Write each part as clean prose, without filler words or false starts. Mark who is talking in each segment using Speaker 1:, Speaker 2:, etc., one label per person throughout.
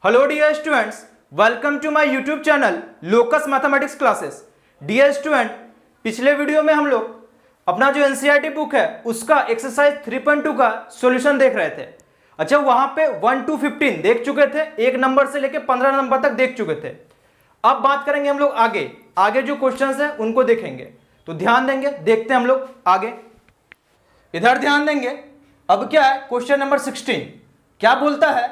Speaker 1: Hello dear students, welcome to my YouTube channel Locus mathematics classes. Dear student, पिछले video में हम लोग अपना जो एनसीईआरटी बुक है उसका एक्सरसाइज 3.2 का सॉल्यूशन देख रहे थे। अच्छा, वहां पे 1 to 15 देख चुके थे, 1 नंबर से लेके 15 नंबर तक देख चुके थे। अब बात करेंगे हम लोग आगे आगे जो क्वेश्चंस है उनको देखेंगे, तो ध्यान देंगे। देखते हैं हम लोग आगे, इधर ध्यान देंगे। अब क्या है, क्वेश्चन नंबर 16 क्या बोलता है,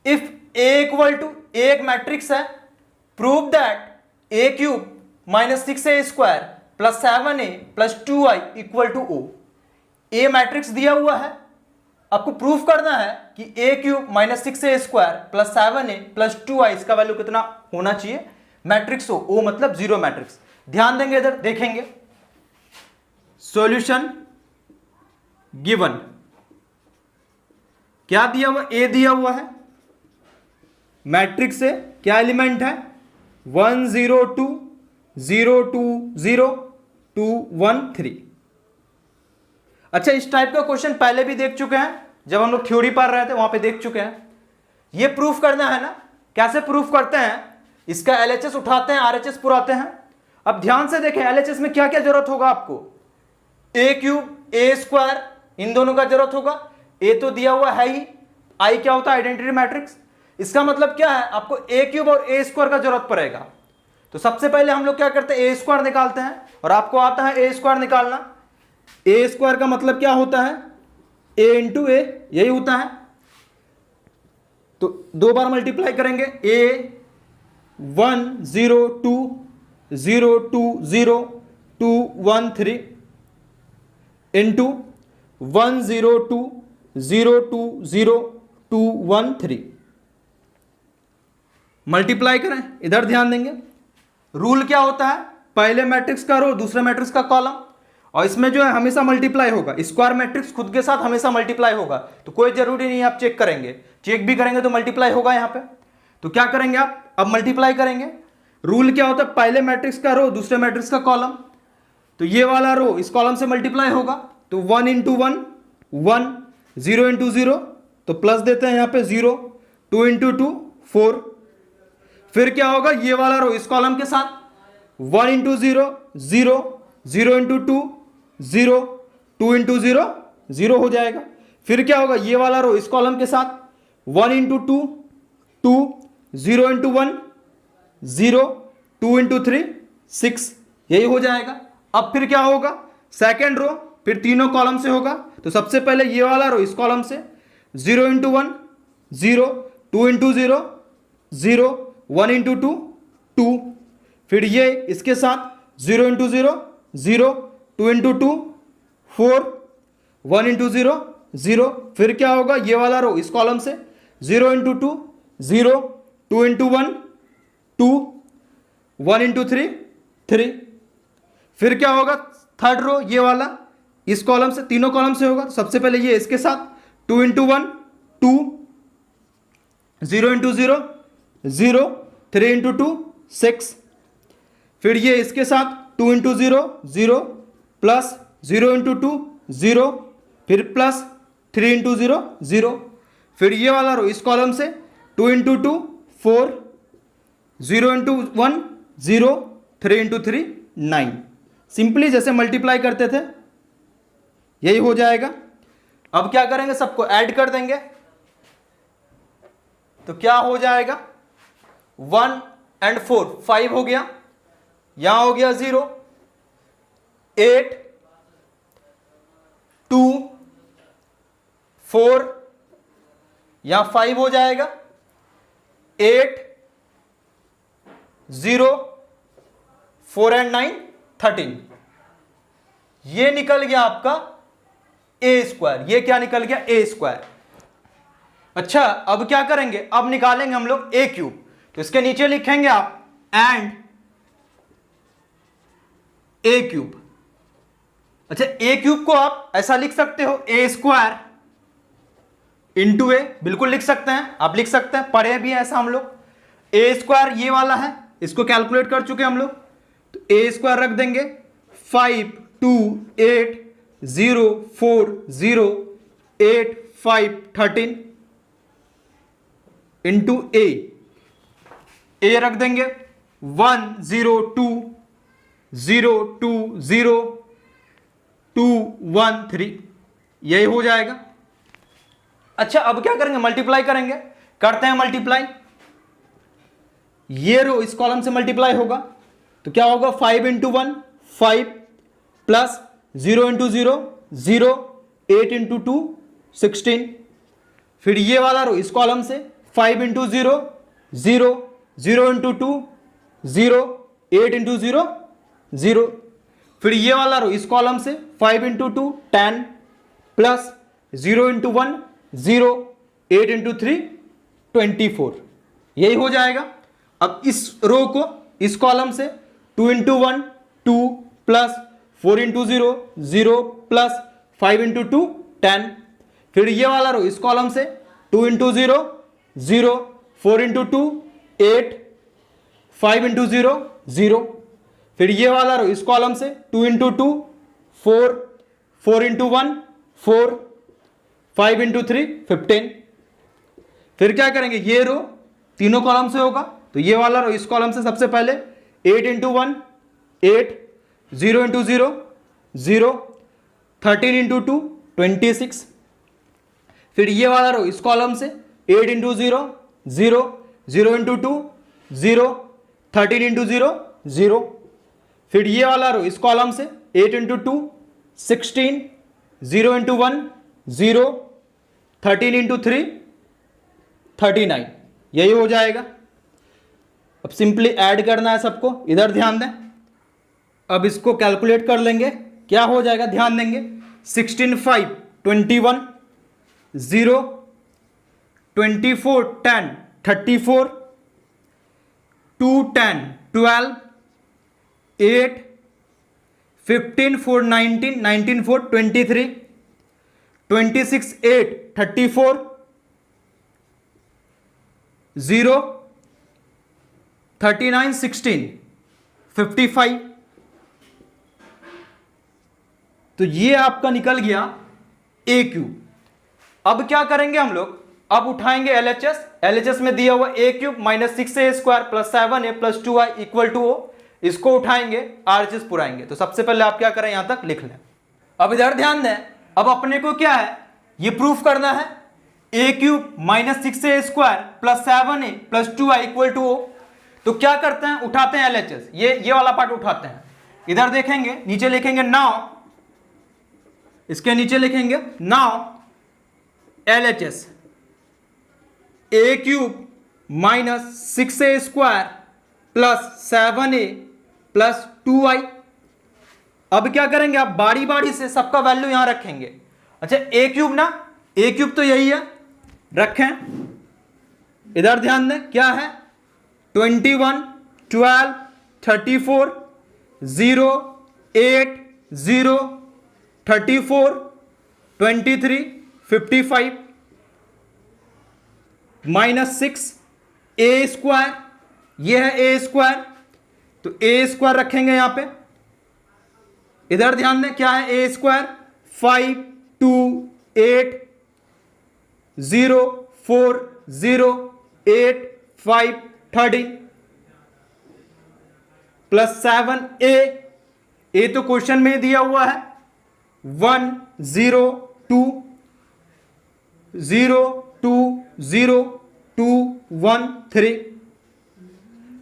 Speaker 1: इफ ए इक्वल टू एक मैट्रिक्स है, prove that A cube minus 6a square plus 7a plus 2i equal to O. A matrix दिया हुआ है, आपको प्रूफ करना है कि A cube minus 6a square plus 7a plus 2i इसका वैल्यू कितना होना चाहिए, मैट्रिक्स हो, ओ मतलब जीरो मैट्रिक्स। ध्यान देंगे, इधर देखेंगे सॉल्यूशन गिवन। क्या दिया हुआ, ए दिया हुआ है, मैट्रिक्स से क्या एलिमेंट है 1 0 2 0 2 0 2 1 3। अच्छा, इस टाइप का क्वेश्चन पहले भी देख चुके हैं, जब हम लोग थ्योरी पढ़ रहे थे वहां पे देख चुके हैं। ये प्रूफ करना है ना, कैसे प्रूफ करते हैं, इसका एलएचएस उठाते हैं, आरएचएस पुराते हैं। अब ध्यान से देखें एलएचएस में क्या क्या जरूरत होगा आपको, ए क्यूब ए स्क्वायर इन दोनों का जरूरत होगा। ए तो दिया हुआ है ही, आई क्या होता है आइडेंटिटी मैट्रिक्स, इसका मतलब क्या है आपको ए क्यूब और ए स्क्वायर का जरूरत पड़ेगा। तो सबसे पहले हम लोग क्या करते हैं, ए स्क्वायर निकालते हैं, और आपको आता है ए स्क्वायर निकालना। ए स्क्वायर का मतलब क्या होता है, ए इंटू ए, यही होता है। तो दो बार मल्टीप्लाई करेंगे, ए 1 0 2 0 2 0 2 1 3 इंटू 1 0 2 0 2 0 2 1 3। मल्टीप्लाई करें, इधर ध्यान देंगे। रूल क्या होता है, पहले मैट्रिक्स का रो दूसरे मैट्रिक्स का कॉलम, और इसमें जो है हमेशा मल्टीप्लाई होगा। स्क्वायर मैट्रिक्स खुद के साथ हमेशा मल्टीप्लाई होगा, तो कोई जरूरी नहीं है आप चेक करेंगे, चेक भी करेंगे तो मल्टीप्लाई होगा यहाँ पे। तो क्या करेंगे आप, अब मल्टीप्लाई करेंगे। रूल क्या होता है, पहले मैट्रिक्स का रो दूसरे मैट्रिक्स का कॉलम, तो ये वाला रो इस कॉलम से मल्टीप्लाई होगा, तो 1 इंटू 1 1, 0 इंटू 0 तो प्लस देते हैं यहाँ पे 0, 2 इंटू 2 4। फिर क्या होगा, ये वाला रो इस कॉलम के साथ 1 इंटू 0 0, 0 इंटू 2 0, 2 इंटू 0 0 हो जाएगा। फिर क्या होगा, ये वाला रो इस कॉलम के साथ 1 इंटू 2 2, 0 इंटू 1 0, 2 इंटू 3 6, यही हो जाएगा। अब फिर क्या होगा, सेकेंड रो फिर तीनों कॉलम से होगा, तो सबसे पहले ये वाला रो इस कॉलम से 0 इंटू 1 0, 2 इंटू 0 0, 1 इंटू 2 2, फिर ये इसके साथ 0 इंटू 0 0, 2 इंटू 2 4, 1 इंटू 0 0। फिर क्या होगा, ये वाला रो इस कॉलम से 0 इंटू 2 0, 2 इंटू 1 2, 1 इंटू 3 3। फिर क्या होगा, थर्ड रो ये वाला इस कॉलम से, तीनों कॉलम से होगा, सबसे पहले ये इसके साथ 2 इंटू 1 2, 0 इंटू 0 0, 3 इंटू 2 6। फिर ये इसके साथ 2 इंटू 0 0 प्लस 0 इंटू 2 0, फिर प्लस 3 इंटू 0 0। फिर ये वाला रो इस कॉलम से 2 इंटू 2 4, 0 इंटू 1 0, 3 इंटू 3 9। सिंपली जैसे मल्टीप्लाई करते थे यही हो जाएगा। अब क्या करेंगे, सबको ऐड कर देंगे, तो क्या हो जाएगा 1 and 4 5 हो गया, यहां हो गया 0 8 2 4, यहां 5 हो जाएगा 8 0 4 and 9 13। ये निकल गया आपका ए स्क्वायर, ये क्या निकल गया ए स्क्वायर। अच्छा, अब क्या करेंगे, अब निकालेंगे हम लोग ए क्यूब, तो इसके नीचे लिखेंगे आप एंड ए क्यूब। अच्छा, ए क्यूब को आप ऐसा लिख सकते हो, ए स्क्वायर इंटू ए, बिल्कुल लिख सकते हैं, आप लिख सकते हैं, पढ़े भी है ऐसा हम लोग। ए स्क्वायर ये वाला है, इसको कैलकुलेट कर चुके हम लोग, तो ए स्क्वायर रख देंगे 5 2 8 0 4 0 8 5 13 इंटू ए रख देंगे 1 0 2 0 2 0 2 1 3, यही हो जाएगा। अच्छा अब क्या करेंगे, मल्टीप्लाई करेंगे, करते हैं मल्टीप्लाई। ये रो इस कॉलम से मल्टीप्लाई होगा तो क्या होगा 5 इंटू 1 5 प्लस 0 इंटू 0 0 8 इंटू 2 16। फिर ये वाला रो इस कॉलम से 5 इंटू 0 0 0 इंटू 2 0 8 इंटू 0 0। फिर ये वाला रो इस कॉलम से 5 इंटू 2 10 प्लस 0 इंटू 1 0 8 इंटू 3 24, यही हो जाएगा। अब इस रो को इस कॉलम से 2 into 1 2 plus 4 into 0 0 plus 5 into 2 10। फिर ये वाला रो इस कॉलम से 2 इंटू 0 0 4 इंटू 2 8 5 इंटू 0 0। फिर ये वाला रो इस कॉलम से 2 इंटू 2 4 4 इंटू 1 4 5 इंटू 3 15। फिर क्या करेंगे, ये रो तीनों कॉलम से होगा तो ये वाला रो इस कॉलम से सबसे पहले 8 इंटू 1 8 0 इंटू 0 0 13 इंटू 2 26। फिर ये वाला रो इस कॉलम से 8 इंटू 0 0 0 इंटू 2 0 13 इंटू 0 0। फिर ये वाला रो इस कॉलम से 8 इंटू 2 16 0 इंटू 1 0 13 इंटू 3 39, यही हो जाएगा। अब सिंपली ऐड करना है सबको, इधर ध्यान दें। अब इसको कैलकुलेट कर लेंगे, क्या हो जाएगा ध्यान देंगे। 16 5 21 0 24 10 34 2 10 12 8 15 4 19 19 4 23 26 8 34 0 39 16 55। तो ये आपका निकल गया ए क्यूब। अब क्या करेंगे हम लोग, अब उठाएंगे एलएचएस। एलएचएस में दिया हुआ A cube minus 6a square plus 7a plus 2i equal to O, इसको उठाएंगे आरएचएस पुराएंगे। तो सबसे पहले आप क्या करें, यहां तक लिख लें। अब इधर ध्यान दें, अब अपने को क्या है, ये प्रूफ करना है A cube minus 6a square plus 7a plus 2i equal to O. तो क्या करते हैं, उठाते हैं एलएचएस, ये वाला पार्ट उठाते हैं। इधर देखेंगे, नीचे लिखेंगे नाउ, इसके नीचे लिखेंगे now LHS A cube minus 6a square plus 7a plus 2i। अब क्या करेंगे, आप बारी बारी से सबका वैल्यू यहां रखेंगे। अच्छा ए क्यूब ना, ए क्यूब तो यही है, रखें। इधर ध्यान दें, क्या है 21 12 34 0 8 0 34 23 55 माइनस 6 ए स्क्वायर, यह है ए स्क्वायर, तो ए स्क्वायर रखेंगे यहां पे। इधर ध्यान दें, क्या है ए स्क्वायर 5 2 8 0 4 0 8 5 30 प्लस 7a, ए तो क्वेश्चन में दिया हुआ है 1 0 2 0 2 0 2 1 3।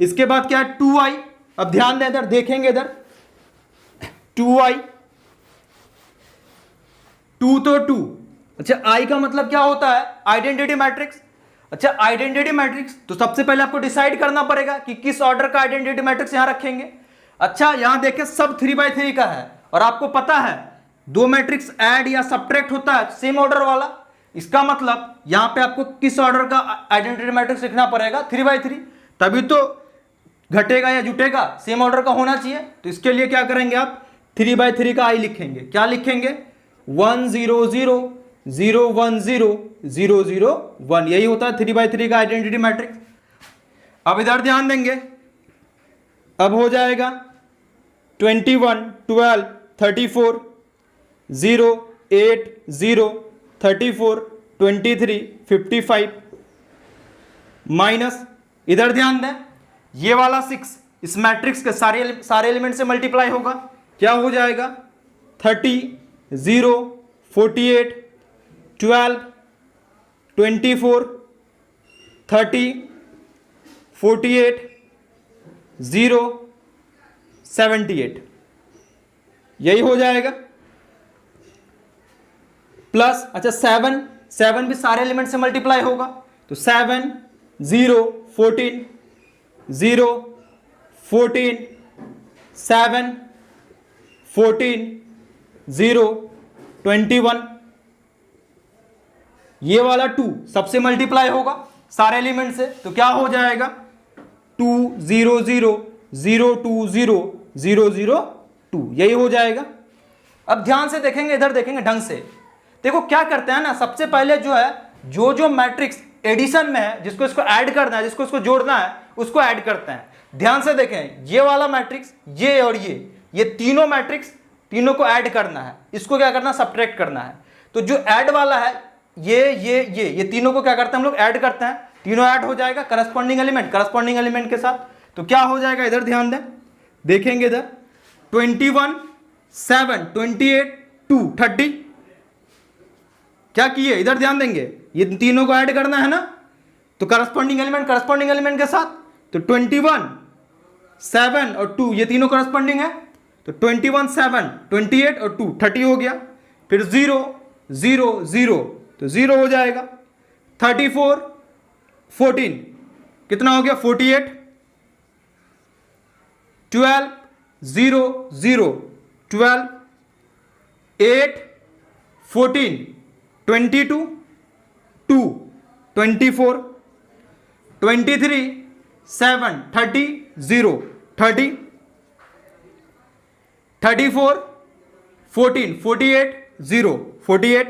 Speaker 1: इसके बाद क्या है 2i। अब ध्यान दें, इधर देखेंगे, इधर 2i 2 तो 2। अच्छा i का मतलब क्या होता है, आइडेंटिटी मैट्रिक्स। अच्छा आइडेंटिटी मैट्रिक्स, तो सबसे पहले आपको डिसाइड करना पड़ेगा कि किस ऑर्डर का आइडेंटिटी मैट्रिक्स यहां रखेंगे। अच्छा यहां देखें सब 3x3 का है, और आपको पता है दो मैट्रिक्स ऐड या सब्ट्रैक्ट होता है सेम ऑर्डर वाला। इसका मतलब यहां पे आपको किस ऑर्डर का आइडेंटिटी मैट्रिक्स लिखना पड़ेगा, 3x3, तभी तो घटेगा या जुटेगा, सेम ऑर्डर का होना चाहिए। तो इसके लिए क्या करेंगे, आप 3x3 का i लिखेंगे। क्या लिखेंगे 1 0 0 0 1 0 0 0 1, यही होता है 3x3 का आइडेंटिटी मैट्रिक्स। अब इधर ध्यान देंगे, अब हो जाएगा 21 12 34 0 8 0 34 23 55 माइनस, इधर ध्यान दें, ये वाला 6 इस मैट्रिक्स के सारे एलिमेंट से मल्टीप्लाई होगा, क्या हो जाएगा 30, 0, 48, 12, 24, 30, 48, 0, 78, यही हो जाएगा। प्लस अच्छा 7 भी सारे एलिमेंट से मल्टीप्लाई होगा, तो 7, 0, 14, 0, 14, 7, 14, 0, 21, ये वाला 2 सबसे मल्टीप्लाई होगा सारे एलिमेंट से, तो क्या हो जाएगा 2, 0, 0, 0, 2, 0, 0, 0, 2, यही हो जाएगा। अब ध्यान से देखेंगे, इधर देखेंगे ढंग से, देखो क्या करते हैं ना, सबसे पहले जो है जो मैट्रिक्स एडिशन में है, जिसको इसको ऐड करना है, जिसको इसको जोड़ना है, उसको ऐड करते हैं। ध्यान से देखें, ये वाला मैट्रिक्स, ये और ये तीनों मैट्रिक्स, तीनों को ऐड करना है, इसको क्या करना है, सब्ट्रैक्ट करना है। तो जो ऐड वाला है, ये तीनों को क्या करते हैं हम लोग, ऐड करते हैं, तीनों ऐड हो जाएगा करस्पॉन्डिंग एलिमेंट के साथ। तो क्या हो जाएगा, इधर ध्यान दें, देखेंगे इधर 21, 7, 28, 2, 30, क्या किए, इधर ध्यान देंगे, ये तीनों को ऐड करना है ना, तो करस्पॉन्डिंग एलिमेंट के साथ, तो 21, 7 और 2 ये तीनों करस्पॉन्डिंग है, तो 21, 7, 28 और 2 30 हो गया। फिर 0, 0, 0, तो 0 हो जाएगा। 34, 14 कितना हो गया 48, 12, 0, 0, 12, 8, 14, 22, 2, 24, 23, 7, 30, 0, 30, 34, 14, 48, 0, 48,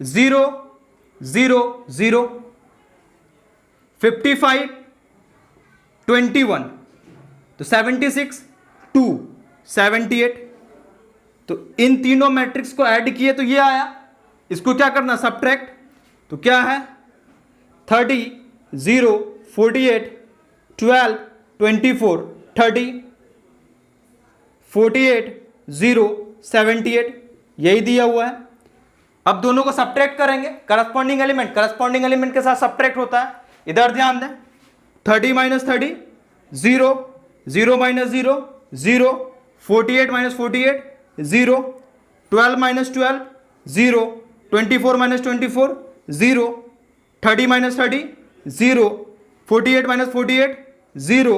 Speaker 1: 0, 0, 0, 55, 21, तो 76, 2, 78, तो इन तीनों मैट्रिक्स को ऐड किए तो ये आया, इसको क्या करना, सब्ट्रैक्ट, तो क्या है 30, 0, 48, 12, 24, 30, 48, 0, 78, यही दिया हुआ है। अब दोनों को सब्ट्रैक्ट करेंगे, करस्पॉन्डिंग एलिमेंट के साथ सब्ट्रैक्ट होता है। इधर ध्यान दें, 30 minus 30, 0, 0 minus 0, 0, 48 minus 48, 0, 12 minus 12, 0, 24 minus 24, 0, 30 minus 30, 0, 48 minus 48, 0,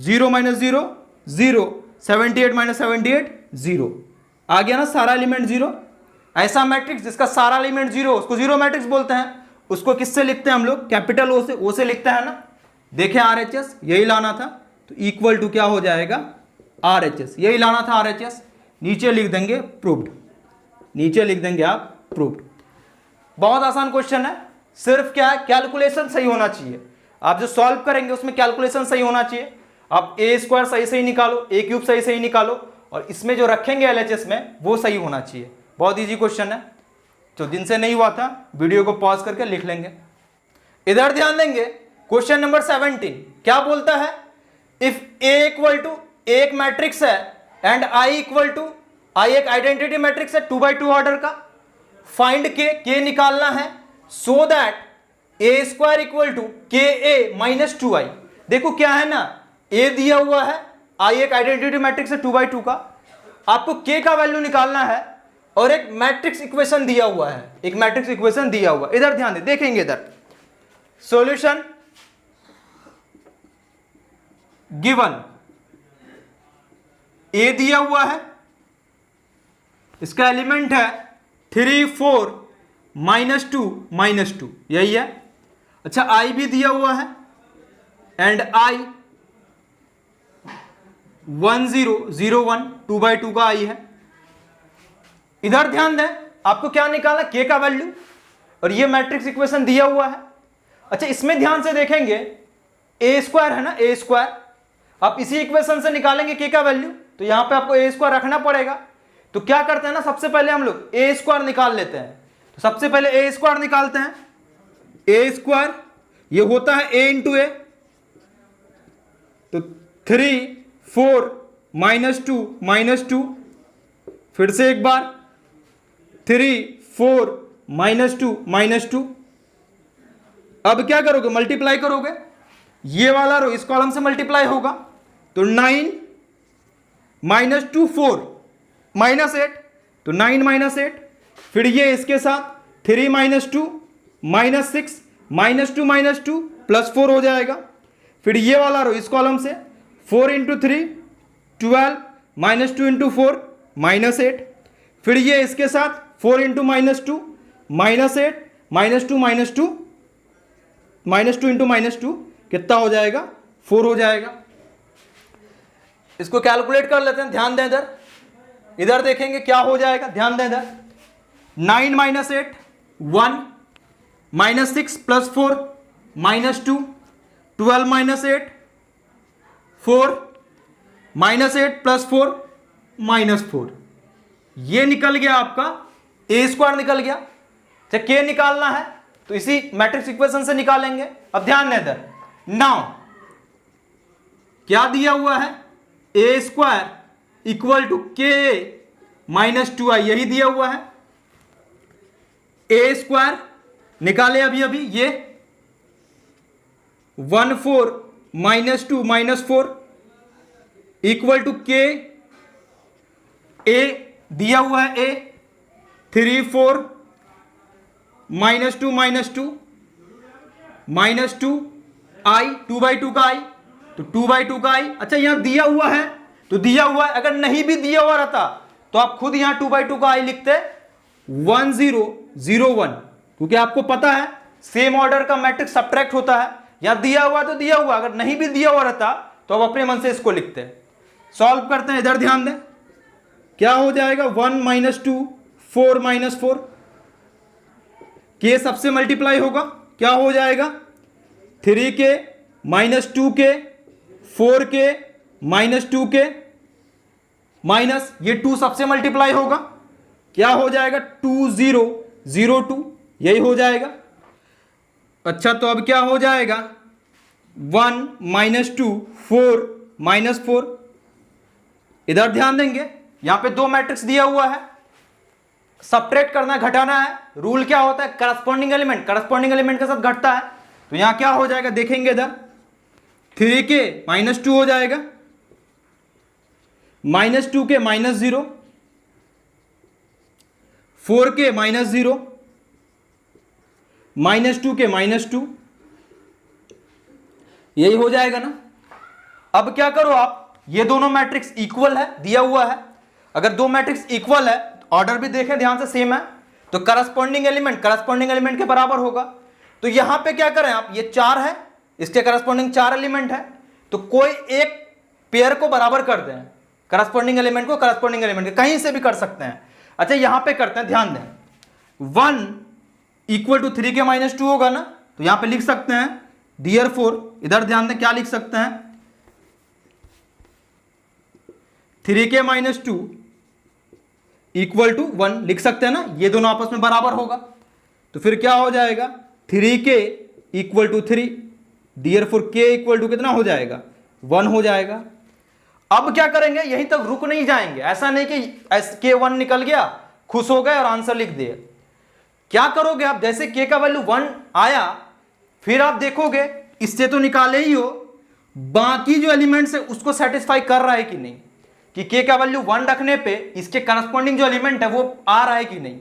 Speaker 1: 0 minus 0, 0, 78 minus 78, 0, आ गया ना सारा एलिमेंट 0। ऐसा मैट्रिक्स जिसका सारा एलिमेंट 0 उसको जीरो मैट्रिक्स बोलते हैं। उसको किससे लिखते हैं हम लोग, कैपिटल ओ से लिखते हैं ना। देखें RHS यही लाना था, तो इक्वल टू क्या हो जाएगा RHS, यही लाना था RHS। नीचे लिख देंगे प्रूव्ड, नीचे लिख देंगे आप प्रूव्ड। बहुत आसान क्वेश्चन है, सिर्फ क्या है, कैलकुलेशन सही होना चाहिए। आप जो सॉल्व करेंगे उसमें कैलकुलेशन सही होना चाहिए। आप A² सही सही निकालो, A³ सही सही निकालो, और इसमें जो रखेंगे LHS में वो सही होना चाहिए। बहुत इजी क्वेश्चन है, तो जिनसे नहीं हुआ था वीडियो को पॉज करके लिख लेंगे। इधर ध्यान देंगे, क्वेश्चन नंबर 17 क्या बोलता है, इफ A इक्वल टू एक मैट्रिक्स है and I equal to, I एक आइडेंटिटी मैट्रिक्स है 2x2 ऑर्डर का, फाइंड K निकालना है, so that A² equal to KA minus 2I। देखो क्या है ना, A दिया हुआ है, I एक आइडेंटिटी मैट्रिक्स है 2x2 का, आपको K का वैल्यू निकालना है, और एक मैट्रिक्स इक्वेशन दिया हुआ है, एक मैट्रिक्स इक्वेशन दिया हुआ। इधर ध्यान दें, देखेंगे इधर सॉल्यूशन गिवन, A दिया हुआ है, इसका एलिमेंट है 3, 4, -2, यही है। अच्छा I भी दिया हुआ है, एंड I 1, 0, 0, 1, 2x2 का I है। इधर ध्यान दें, आपको क्या निकालना, K का वैल्यू, और ये मैट्रिक्स इक्वेशन दिया हुआ है। अच्छा इसमें ध्यान से देखेंगे, A² है ना, A², आप इसी इक्वेशन से निकालेंगे K का वैल्यू, तो यहां पे आपको A² रखना पड़ेगा। तो क्या करते हैं ना, सबसे पहले हम लोग A² निकाल लेते हैं। तो सबसे पहले A² निकालते हैं, ए स्क्वायर, ये होता है ए इंटू ए, तो 3 4 -2 फिर से एक बार 3 4 -2 अब क्या करोगे, मल्टीप्लाई करोगे, ये वाला रो इस कॉलम से मल्टीप्लाई होगा, तो 9 -2 4 -8, तो 9 -8, फिर ये इसके साथ 3 -2 -6 -2 +4 हो जाएगा, फिर ये वाला रो इस कॉलम से 4 × 3 12 -2 × 4 -8, फिर ये इसके साथ 4 × -2 -8 -2 × -2 कितना हो जाएगा, 4 हो जाएगा। इसको कैलकुलेट कर लेते हैं, ध्यान दें इधर, इधर देखेंगे क्या हो जाएगा, ध्यान दें इधर, 9 -8 1 -6 +4 -2 12 -8 4 -8 +4 -4, ये निकल गया आपका ए स्क्वायर निकल गया। जब के निकालना है तो इसी मैट्रिक्स इक्वेशन से निकालेंगे। अब ध्यान दें इधर, नाउ क्या दिया हुआ है, ए स्क्वायर इक्वल टू के -2i, यही दिया हुआ है। ए स्क्वायर निकाले अभी ये 1 4 -2 -4 इक्वल टू के, ए दिया हुआ है ए 3 4 -2 -2 i 2/2 का i, तो 2/2 का i। अच्छा यहां दिया हुआ है तो दिया हुआ है, अगर नहीं भी दिया हुआ रहता तो आप खुद यहां 2/2 का i लिखते 1 0 0 1, क्योंकि आपको पता है सेम ऑर्डर का मैट्रिक्स सब्ट्रैक्ट होता है। यहां दिया हुआ तो दिया हुआ, अगर नहीं भी दिया हुआ रहता तो आप अपने मन से इसको लिखते हैं। सॉल्व करते हैं, इधर ध्यान दें क्या हो जाएगा, 1 -2 4 -4, के सबसे मल्टीप्लाई होगा, क्या हो जाएगा 3 के -2 के 4 के -2 के माइनस ये 2 सबसे मल्टीप्लाई होगा, क्या हो जाएगा 2 0 0 2, यही हो जाएगा। अच्छा तो अब क्या हो जाएगा 1 -2 4 -4, इधर ध्यान देंगे यहां पे 2 मैट्रिक्स दिया हुआ है, सब्ट्रैक्ट करना है, घटाना है। रूल क्या होता है, करस्पॉन्डिंग एलिमेंट के साथ घटता है। तो यहां क्या हो जाएगा देखेंगे इधर, 3 के -2 हो जाएगा, -2 के -0, 4 के -0, -2 के -2, यही हो जाएगा ना। अब क्या करो आप, ये दोनों मैट्रिक्स इक्वल है, दिया हुआ है। अगर 2 मैट्रिक्स इक्वल है, ऑर्डर भी देखें ध्यान से सेम है, तो करस्पॉन्डिंग एलिमेंट के बराबर होगा। तो यहां पे क्या करें आप, ये 4 है, इसके करस्पॉन्डिंग 4 एलिमेंट है, तो कोई एक पेयर को बराबर कर दें, करस्पॉन्डिंग एलिमेंट को करस्पॉन्डिंग एलिमेंट के, कहीं से भी कर सकते हैं। अच्छा यहां पे करते हैं, ध्यान दें 1 = 3 के -2 होगा ना, तो यहां पे लिख सकते हैं therefore, इधर ध्यान दें क्या लिख सकते हैं, 3 के -2 = 1 लिख सकते हैं ना, ये दोनों आपस में बराबर होगा। तो फिर क्या हो जाएगा 3 के = 3, therefore k = कितना हो जाएगा 1 हो जाएगा। अब क्या करेंगे, यहीं तक रुक नहीं जाएंगे, ऐसा नहीं कि k 1 निकल गया खुश हो गए और आंसर लिख दिए। क्या करोगे आप, जैसे k का वैल्यू 1 आया, फिर आप देखोगे इससे तो निकाले ही हो, बाकी जो एलिमेंट्स है उसको सेटिस्फाई कर रहा है कि नहीं, कि k का वैल्यू 1 रखने पे इसके करस्पॉन्डिंग जो एलिमेंट है वो आ रहा है कि नहीं।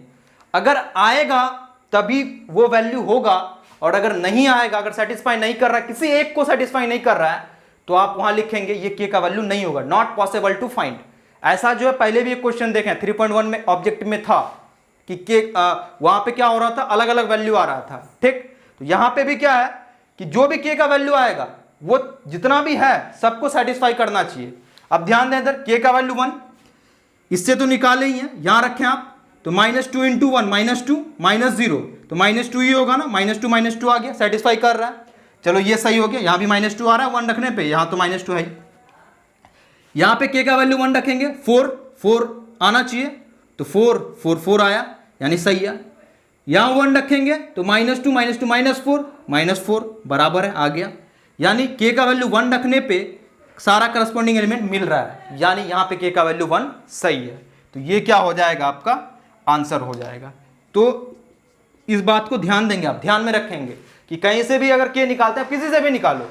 Speaker 1: अगर आएगा तभी वो वैल्यू होगा, और अगर नहीं आएगा, अगर सेटिस्फाई नहीं कर रहा है, किसी एक को सेटिस्फाई नहीं कर रहा है, तो आप वहां लिखेंगे ये k का वैल्यू नहीं होगा, नॉट पॉसिबल टू फाइंड। ऐसा जो है पहले भी एक क्वेश्चन देखें 3.1 में ऑब्जेक्टिव में था कि वहां पे क्या हो रहा था, अलग अलग वैल्यू आ रहा था, ठीक। तो यहां पे भी क्या है कि जो भी k का वैल्यू आएगा वो जितना भी है सबको सेटिस्फाई करना चाहिए। अब ध्यान दें इधर k का वैल्यू 1, इससे तो निकाले ही है, यहां रखें आप, तो -2 × 1 -2 -0, तो -2 ही होगा ना, -2 आ गया, सेटिस्फाई कर रहा है। चलो ये सही हो गया, यहां भी -2 आ रहा है 1 रखने पे, यहां तो -2 है। यहां पे k का वैल्यू 1 रखेंगे, 4 आना चाहिए, तो 4 आया, यानी सही है। यहां 1 रखेंगे तो -2 -4 बराबर है, आ गया। यानी k का वैल्यू 1 रखने पे सारा करस्पॉन्डिंग एलिमेंट मिल रहा है, यानी यहां पे k का वैल्यू 1 सही है। तो ये क्या हो जाएगा, आपका आंसर हो जाएगा। तो इस बात को ध्यान देंगे, आप ध्यान में रखेंगे कि कहीं से भी अगर k निकालते हैं, आप किसी से भी निकालो,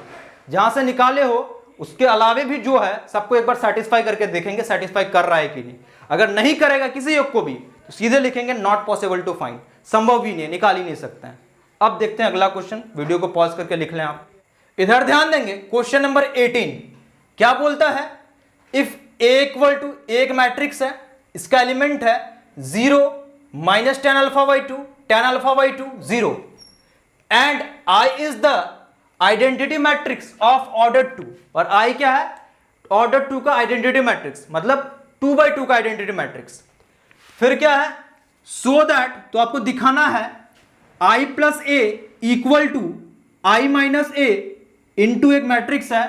Speaker 1: जहां से निकाले हो उसके अलावे भी जो है सबको एक बार सेटिस्फाई करके देखेंगे सेटिस्फाई कर रहा है कि नहीं। अगर नहीं करेगा किसी योग को भी तो सीधे लिखेंगे नॉट पॉसिबल टू फाइंड, संभव भी नहीं है, निकाल ही नहीं सकते हैं। अब देखते हैं अगला क्वेश्चन, वीडियो को पॉज करके लिख लें आप। इधर ध्यान देंगे, क्वेश्चन नंबर 18 क्या बोलता है, इफ a इक्वल टू एक मैट्रिक्स है, इसका एलिमेंट है 0 -tan α/2 tan α/2 0 and I is the identity matrix of order 2, और I क्या है, ऑर्डर 2 का आइडेंटिटी मैट्रिक्स, मतलब 2/2 का आइडेंटिटी मैट्रिक्स। फिर क्या है, सो दैट, तो आपको दिखाना है I plus a equal to I minus a into एक मैट्रिक्स है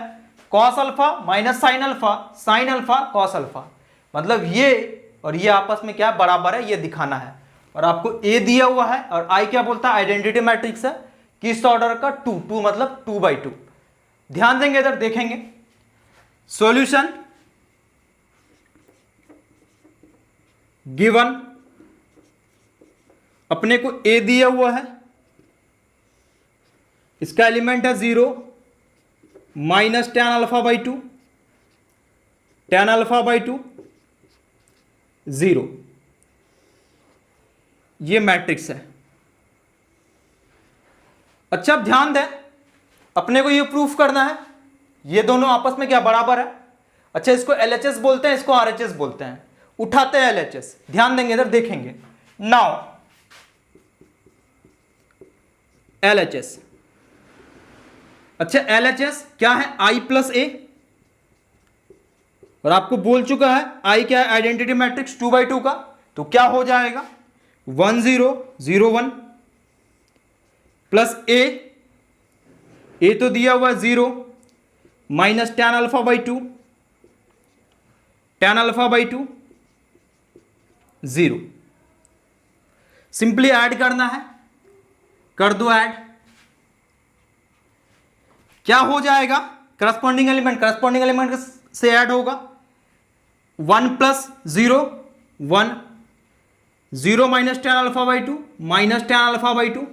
Speaker 1: cos alpha minus sine alpha cos alpha, मतलब ये और ये आपस में क्या बराबर है, ये दिखाना है। और आपको a दिया हुआ है और I क्या बोलता है, आइडेंटिटी मैट्रिक्स है किस ऑर्डर का, 2 मतलब 2/2। ध्यान देंगे, इधर देखेंगे सॉल्यूशन, गिवन अपने को a दिया हुआ है, इसका एलिमेंट है 0 -tan α/2 tan α/2 0, ये मैट्रिक्स है। अच्छा अब ध्यान दें, अपने को ये प्रूफ करना है ये दोनों आपस में क्या बराबर है। अच्छा इसको LHS बोलते हैं, इसको RHS बोलते हैं, उठाते हैं LHS। ध्यान देंगे, इधर देखेंगे, नाउ LHS। अच्छा LHS क्या है, I प्लस a, और आपको बोल चुका है I क्या है, आइडेंटिटी मैट्रिक्स 2/2 का, तो क्या हो जाएगा 1 0 0 1 प्लस a तो दिया हुआ 0 -tan α/2 tan α/2 0। सिंपली ऐड करना है, कर दो ऐड, क्या हो जाएगा, करस्पॉन्डिंग एलिमेंट से ऐड होगा 1 plus 0 1 0 -tan α/2 -tan α/2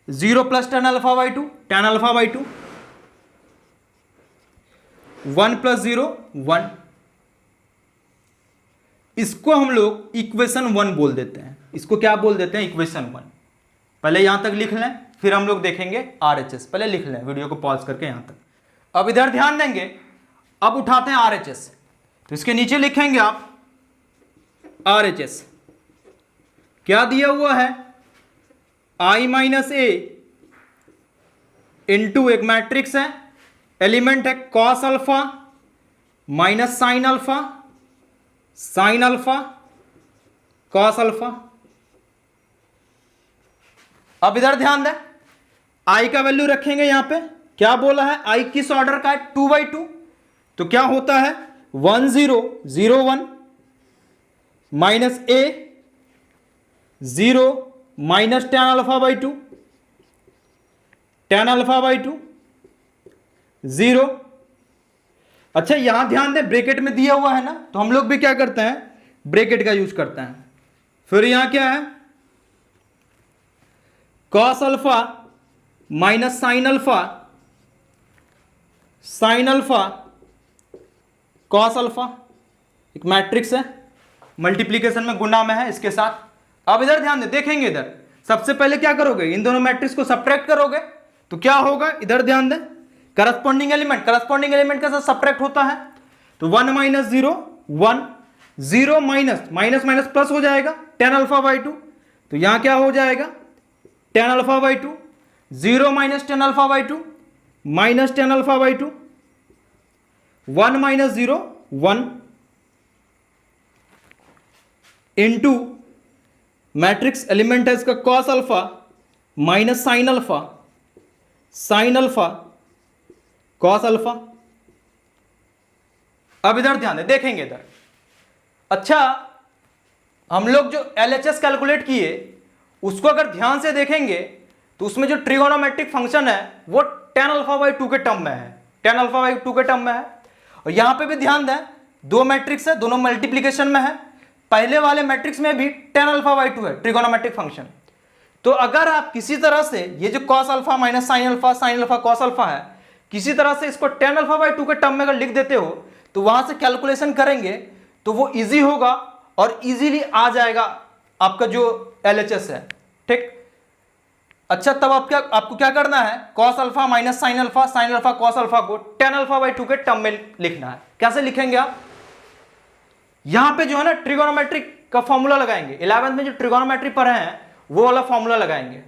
Speaker 1: 0 plus tan α/2 tan α/2 1 plus 0 1। इसको हम लोग इक्वेशन 1 बोल देते हैं, इसको क्या बोल देते हैं, इक्वेशन 1। पहले यहां तक लिख लें, फिर हम लोग देखेंगे RHS। पहले लिख लें, वीडियो को पॉज करके यहां तक। अब इधर ध्यान देंगे, अब उठाते हैं RHS, तो इसके नीचे लिखेंगे आप RHS क्या दिया हुआ है, I माइनस a इंटू एक मैट्रिक्स है, एलिमेंट है cos alpha minus sine alpha cos alpha. अब इधर ध्यान दें, I का वैल्यू रखेंगे यहां पे, क्या बोला है I किस ऑर्डर का है, 2/2, तो क्या होता है 1 0 0 1 माइनस a 0 -tan α/2 tan α/2 0। अच्छा यहां ध्यान दें, ब्रैकेट में दिया हुआ है ना, तो हम लोग भी क्या करते हैं, ब्रैकेट का यूज करते हैं। फिर यहां क्या है, cos alpha minus sine alpha cos alpha, एक मैट्रिक्स है, मल्टीप्लीकेशन में गुना में है इसके साथ। अब इधर ध्यान दें, देखेंगे इधर सबसे पहले क्या करोगे, इन दोनों मैट्रिक्स को सब्ट्रैक्ट करोगे, तो क्या होगा, इधर ध्यान दें, करस्पॉन्डिंग एलिमेंट के साथ सब्ट्रैक्ट होता है, तो 1 - 0 1 0 माइनस प्लस हो जाएगा tan α/2, तो यहां क्या हो जाएगा tan α/2 0 -tan α/2 tan α/2 1 - 0 1 into matrix element है इसका cos alpha minus sine alpha cos alpha. अब इधर ध्यान दें, देखेंगे इधर, अच्छा हम लोग जो LHS कैलकुलेट किए उसको अगर ध्यान से देखेंगे तो उसमें जो ट्रिगोनोमेट्रिक फंक्शन है वो tan अल्फा बाई 2 के टर्म में है, tan अल्फा बाई 2 के टर्म में है। और यहां पे भी ध्यान दें, दो मैट्रिक्स है, दोनों मल्टीप्लीकेशन में है। पहले वाले मैट्रिक्स में भी tan अल्फा बाई 2 है ट्रिगोनोमेट्रिक फंक्शन। तो अगर आप किसी तरह से ये जो cos alpha minus sine alpha cos alpha है, किसी तरह से इसको tan अल्फा बाई 2 के टर्म में अगर लिख देते हो तो वहां से कैलकुलेशन करेंगे तो वो इजी होगा और इजीली आ जाएगा आपका जो LHS है। ठीक, अच्छा, तब आपको क्या करना है, cos alpha minus sine alpha cos alpha को tan अल्फा बाई 2 के टर्म में लिखना है। कैसे लिखेंगे आप, यहां पे जो है ना ट्रिगोनोमेट्रिक का फॉर्मूला लगाएंगे। 11th में जो ट्रिगोनोमेट्री पढ़े हैं वो वाला फॉर्मूला लगाएंगे।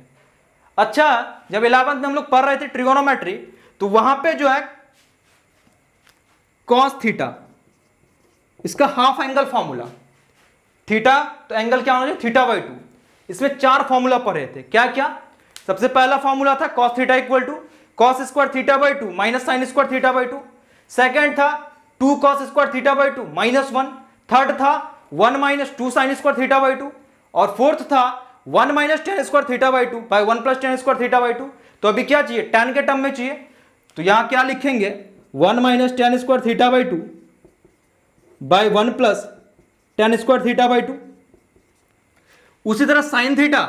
Speaker 1: अच्छा, जब 11th में हम लोग पढ़ रहे थे ट्रिगोनोमेट्री तो वहां पे जो है cos थीटा, इसका हाफ एंगल फॉर्मूला, थीटा तो एंगल क्या होना चाहिए थीटा बाई 2। इसमें 4 फॉर्मूला पढ़े थे, क्या क्या। सबसे पहला फॉर्मूला था cos theta equal to cos square theta by 2 minus sine square theta by 2। Second था 2 cos square theta by 2 minus 1। Third था 1 minus 2 sine square theta by 2। और फोर्थ था 1 minus tan square theta by 2 by 1 plus tan square theta by 2। तो अभी क्या चाहिए, tan के term में चाहिए, तो यहां क्या लिखेंगे 1 minus tan square theta by 2 by 1 plus tan square theta by 2। उसी तरह साइन थीटा,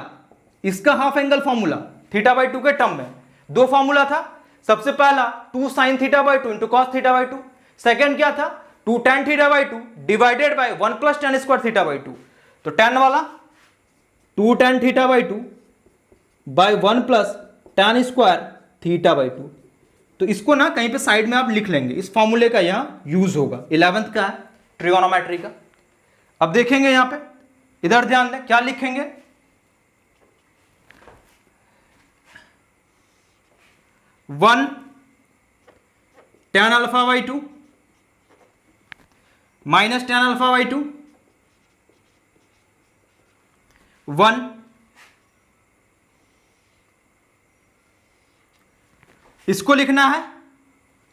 Speaker 1: इसका half angle formula theta by 2 के टर्म में दो फॉर्मूला था। सबसे पहला 2 sine theta by 2 into cos theta by 2। Second क्या था 2 tan theta by 2 divided by 1 plus tan square theta by 2। तो tan वाला 2 tan theta by 2 by 1 plus tan square theta by 2। तो इसको ना कहीं पे साइड में आप लिख लेंगे, इस फॉर्मूले का यहां यूज होगा। 11th का है ट्रिगोनोमेट्री का। अब देखेंगे यहां पे, इधर ध्यान दें, क्या लिखेंगे 1 tan alpha by 2 minus tan alpha by 2 1 इसको लिखना है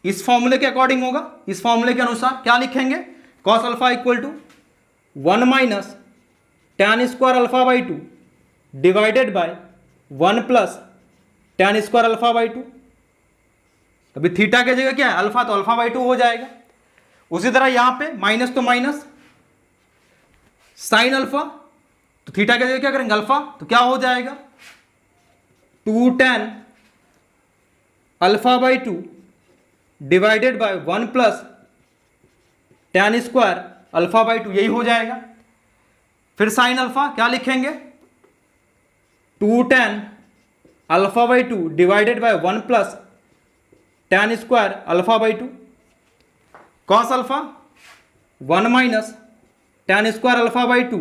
Speaker 1: इस फॉर्मूले के अकॉर्डिंग होगा। इस फॉर्मूले के अनुसार क्या लिखेंगे cos alpha equal to 1 minus tan square alpha by 2 divided by 1 plus tan square alpha by 2। अभी थीटा की जगह क्या है अल्फा, तो अल्फा बाई 2 हो जाएगा। उसी तरह यहां पे माइनस तो माइनस साइन अल्फा, तो थीटा की जगह क्या करेंगे अल्फा, तो क्या हो जाएगा 2 tan alpha by 2 divided by 1 plus tan square alpha by 2, यही हो जाएगा। फिर साइन अल्फा क्या लिखेंगे 2 tan alpha by 2 divided by 1 plus tan square alpha by 2। Cos alpha 1 minus tan square alpha by 2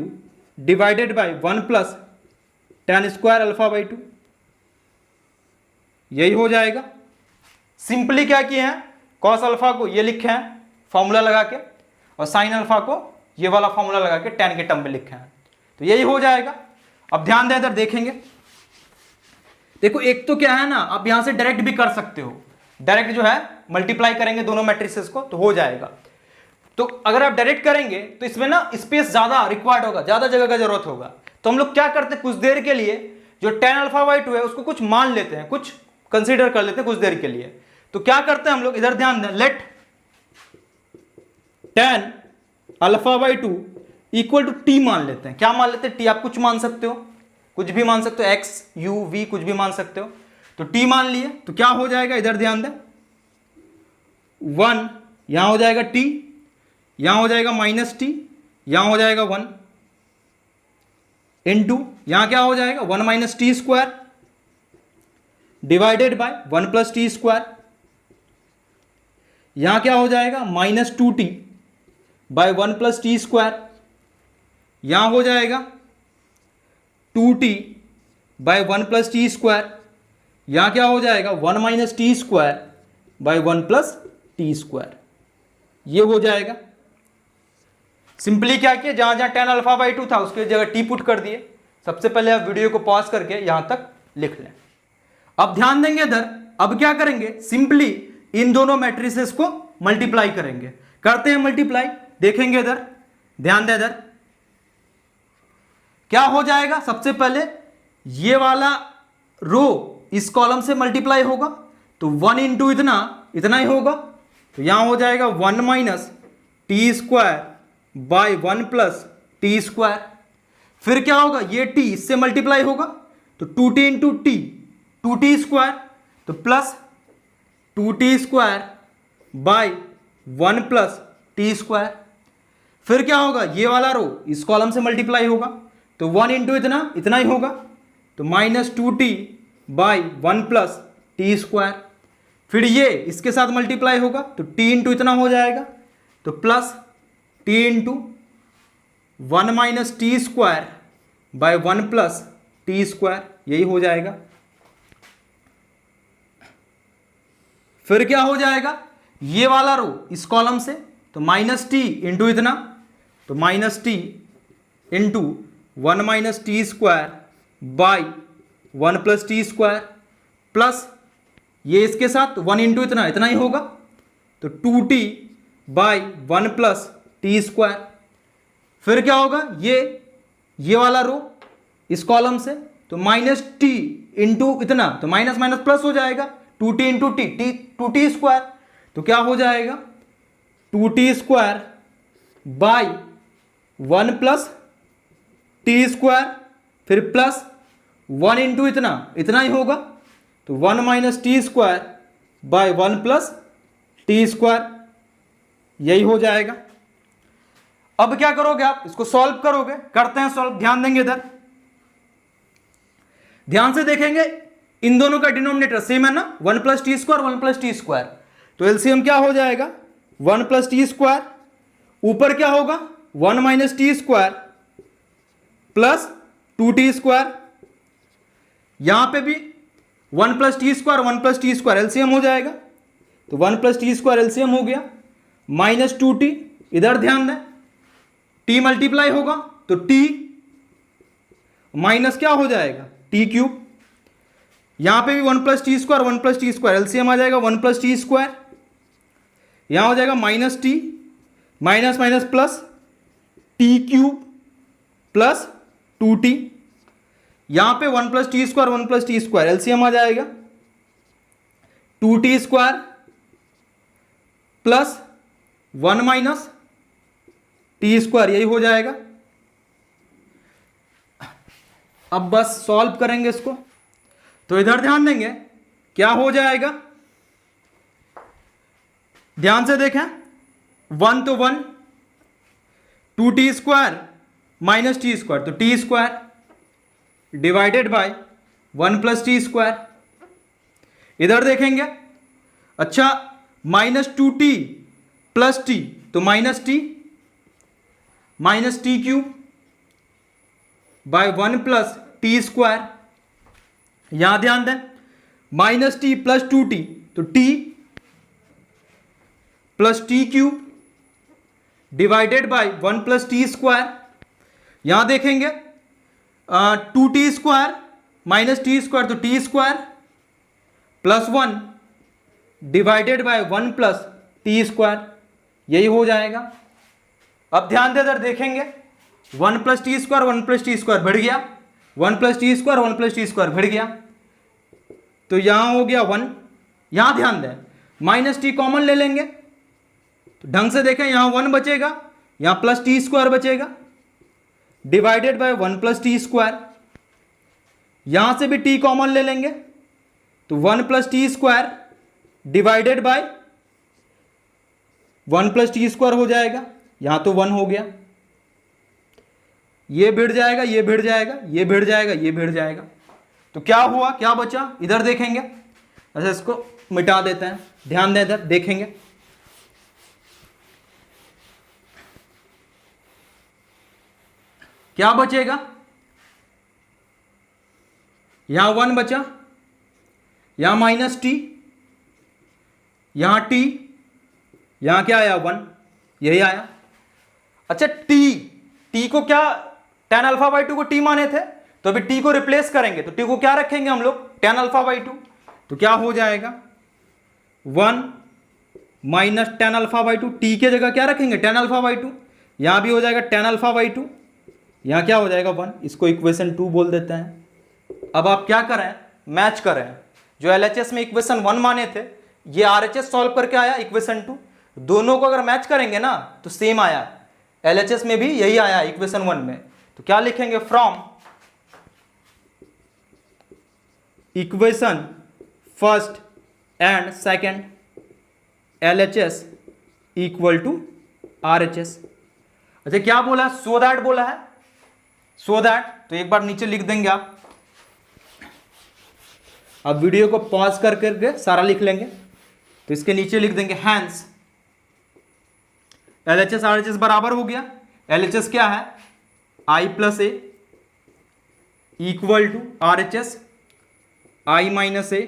Speaker 1: divided by 1 plus tan square alpha by 2, यही हो जाएगा। Simply क्या किए हैं, कॉस अल्फा को ये लिखे हैं फॉर्मूला लगा के, और साइन अल्फा को ये वाला फॉर्मूला लगा के tan के टर्म में लिखे हैं, तो यही हो जाएगा। अब ध्यान दें, इधर देखेंगे, देखो एक तो क्या है ना, आप यहां से डायरेक्ट भी कर सकते हो, डायरेक्ट जो है मल्टीप्लाई करेंगे दोनों मैट्रिसेस को तो हो जाएगा। तो अगर आप डायरेक्ट करेंगे तो इसमें ना स्पेस ज्यादा रिक्वायर्ड होगा, ज्यादा जगह का जरूरत होगा। तो हम लोग क्या करते हैं, कुछ देर के लिए जो tan अल्फा बाई 2 है उसको कुछ मान लेते हैं, कुछ कंसीडर कर लेते हैं कुछ देर के लिए। तो क्या करते हैं हम लोग, इधर ध्यान दें, let tan alpha by 2 equal to t मान लेते हैं। क्या मान लेते हैं, टी आप कुछ मान सकते हो, कुछ भी मान सकते हो, एक्स यू वी कुछ भी मान सकते हो। तो टी मान लिए तो क्या हो जाएगा, इधर ध्यान दें, 1 यहां हो जाएगा टी, यहां हो जाएगा माइनस टी, यहां हो जाएगा 1 इनटू यहां क्या हो जाएगा 1 minus t square divided by 1 plus t square. यहां क्या हो जाएगा minus 2t by 1 plus t square. यहां हो जाएगा 2t by 1 plus t square. यहां क्या हो जाएगा 1 minus t square by 1 plus t square, ये हो जाएगा। सिंपली क्या किया, जहां जहां tan अल्फा बाई 2 था उसकी जगह टी पुट कर दिए। सबसे पहले आप वीडियो को पॉज करके यहां तक लिख लें। अब ध्यान देंगे इधर, अब क्या करेंगे, सिंपली इन दोनों मैट्रिसेस को मल्टीप्लाई करेंगे। करते हैं मल्टीप्लाई, देखेंगे इधर ध्यान दें, इधर क्या हो जाएगा, सबसे पहले ये वाला रो इस कॉलम से मल्टीप्लाई होगा, तो 1 इंटू इतना इतना ही होगा, तो यहां हो जाएगा 1 minus t square by 1 plus t square. फिर क्या होगा, ये टी इससे मल्टीप्लाई होगा, तो 2t into t 2t square, तो plus 2t square by 1 plus t square. फिर क्या होगा, ये वाला रो इस कॉलम से मल्टीप्लाई होगा, तो 1 इंटू इतना इतना ही होगा, तो minus 2t by 1 plus t square. फिर ये इसके साथ मल्टीप्लाई होगा, तो t इंटू इतना हो जाएगा, तो plus t into 1 minus t square by 1 plus t square, यही हो जाएगा। फिर क्या हो जाएगा, ये वाला रो इस कॉलम से, तो माइनस टी इंटू इतना, तो minus T into 1 minus t square by 1 plus t square, plus ये इसके साथ 1 इंटू इतना इतना ही होगा, तो 2t by 1 plus t square. फिर क्या होगा, ये वाला रो इस कॉलम से, तो माइनस टी इंटू इतना, तो माइनस माइनस प्लस हो जाएगा, 2t into t 2t square, तो क्या हो जाएगा 2t square by 1 plus t square, फिर प्लस 1 इंटू इतना इतना ही होगा, तो 1 minus t square by 1 plus t square, यही हो जाएगा। अब क्या करोगे आप, इसको सॉल्व करोगे, करते हैं सॉल्व, ध्यान देंगे इधर, ध्यान से देखेंगे, इन दोनों का डिनोमिनेटर सेम है ना, 1 plus t square 1 plus t square, तो एलसीएम क्या हो जाएगा 1 प्लस टी स्क्वायर, ऊपर क्या होगा 1 minus t square plus 2t square, यहां पे भी 1 plus t square 1 plus t square LCM हो जाएगा, तो 1 प्लस टी स्क्वायर एलसीएम हो गया, माइनस 2t, इधर ध्यान दें t मल्टीप्लाई होगा, तो t माइनस क्या हो जाएगा टी क्यूब, यहां पे भी 1 प्लस टी स्क्वायर एलसीएम आ जाएगा 1 प्लस टी स्क्वायर, यहां हो जाएगा minus T, minus minus plus t cube plus 2t, यहां पे 1 प्लस टी स्क्वायर एलसीएम आ जाएगा 2t square plus 1 minus t square, यही हो जाएगा। अब बस सॉल्व करेंगे इसको, तो इधर ध्यान देंगे क्या हो जाएगा, ध्यान से देखें, 1 तो 1, 2t square minus t square, तो t square divided by 1 plus t square, इधर देखेंगे, अच्छा माइनस 2t प्लस टी, तो minus t cube by 1 plus t square, यहां ध्यान दें, माइनस टी प्लस 2t, तो t plus t cube divided by 1 plus t square, यहां देखेंगे 2t square minus t square, तो t square plus 1 divided by 1 plus t square, यही हो जाएगा। अब ध्यान दे इधर देखेंगे, 1 प्लस टी स्क्वायर बढ़ गया, 1 प्लस टी स्क्वायर बढ़ गया, तो यहां हो गया 1, यहां ध्यान दें माइनस टी कॉमन ले लेंगे, तो ढंग से देखें, यहां 1 बचेगा, यहां प्लस टी स्क्वायर बचेगा divided by 1 plus t square, यहां से भी टी कॉमन ले लेंगे, तो 1 plus t square divided by 1 plus t square हो जाएगा, यहां तो 1 हो गया, ये भिड़ जाएगा, ये भिड़ जाएगा, ये भिड़ जाएगा, ये भिड़ जाएगा, तो क्या हुआ, क्या बचा, इधर देखेंगे, अच्छा इसको मिटा देते हैं, ध्यान दें इधर देखेंगे, क्या बचेगा, यहां 1 बचा, यहां माइनस टी, यहां टी, यहां क्या आया 1, यही आया। अच्छा टी को क्या tan अल्फा बाई 2 को टी माने थे, तो अभी टी को रिप्लेस करेंगे, तो टी को क्या रखेंगे हम लोग tan अल्फा बाई 2, तो क्या हो जाएगा 1 minus tan alpha by 2, T के जगह क्या रखेंगे tan अल्फा बाई 2, यहां भी हो जाएगा tan अल्फा बाई 2 यहाँ क्या हो जाएगा 1, इसको इक्वेशन 2 बोल देते हैं। अब आप क्या करें, मैच करें, जो LHS में इक्वेशन 1 माने थे ये RHS सॉल्व करके आया इक्वेशन 2, दोनों को अगर मैच करेंगे ना तो सेम आया, LHS में भी यही आया इक्वेशन 1 में। तो क्या लिखेंगे, from equation first and second LHS equal to RHS। अच्छा क्या बोला, सो दैट बोला है, सो दैट, तो एक बार नीचे लिख देंगे आप, अब वीडियो को पॉज कर करके सारा लिख लेंगे। तो इसके नीचे लिख देंगे हैंस LHS RHS बराबर हो गया, LHS क्या है I plus a equal to RHS I minus a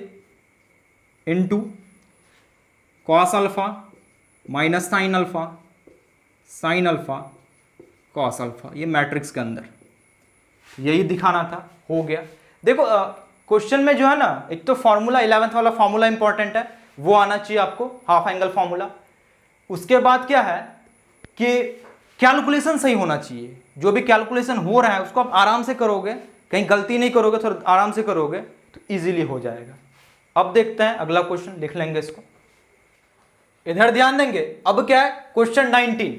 Speaker 1: into cos alpha minus sine alpha sine alpha cos alpha, ये मैट्रिक्स के अंदर यही दिखाना था, हो गया। देखो क्वेश्चन में जो है ना, एक तो फॉर्मूला 11th वाला फॉर्मूला इंपॉर्टेंट है, वो आना चाहिए आपको, हाफ एंगल फॉर्मूला। उसके बाद क्या है कि कैलकुलेशन सही होना चाहिए, जो भी कैलकुलेशन हो रहा है उसको आप आराम से करोगे, कहीं गलती नहीं करोगे, थोड़ा आराम से करोगे तो इजीली हो जाएगा। अब देखते हैं अगला क्वेश्चन, लिख लेंगे इसको, इधर ध्यान देंगे। अब क्या है, क्वेश्चन 19।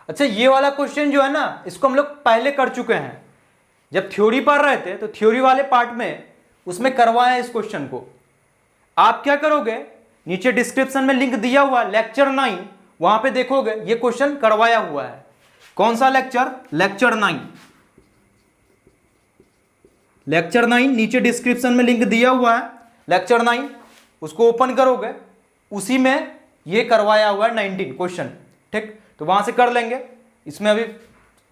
Speaker 1: अच्छा ये वाला क्वेश्चन जो है ना, इसको हम लोग पहले कर चुके हैं, जब थ्योरी पढ़ रहे थे तो थ्योरी वाले पार्ट में उसमें करवाया इस क्वेश्चन को। आप क्या करोगे, नीचे डिस्क्रिप्शन में लिंक दिया हुआ लेक्चर 9, वहां पे देखोगे ये क्वेश्चन करवाया हुआ है। कौन सा लेक्चर, लेक्चर 9, लेक्चर 9 नीचे डिस्क्रिप्शन में लिंक दिया हुआ है, लेक्चर 9 उसको ओपन करोगे, उसी में ये करवाया हुआ है 19 क्वेश्चन, ठीक। तो वहां से कर लेंगे, इसमें अभी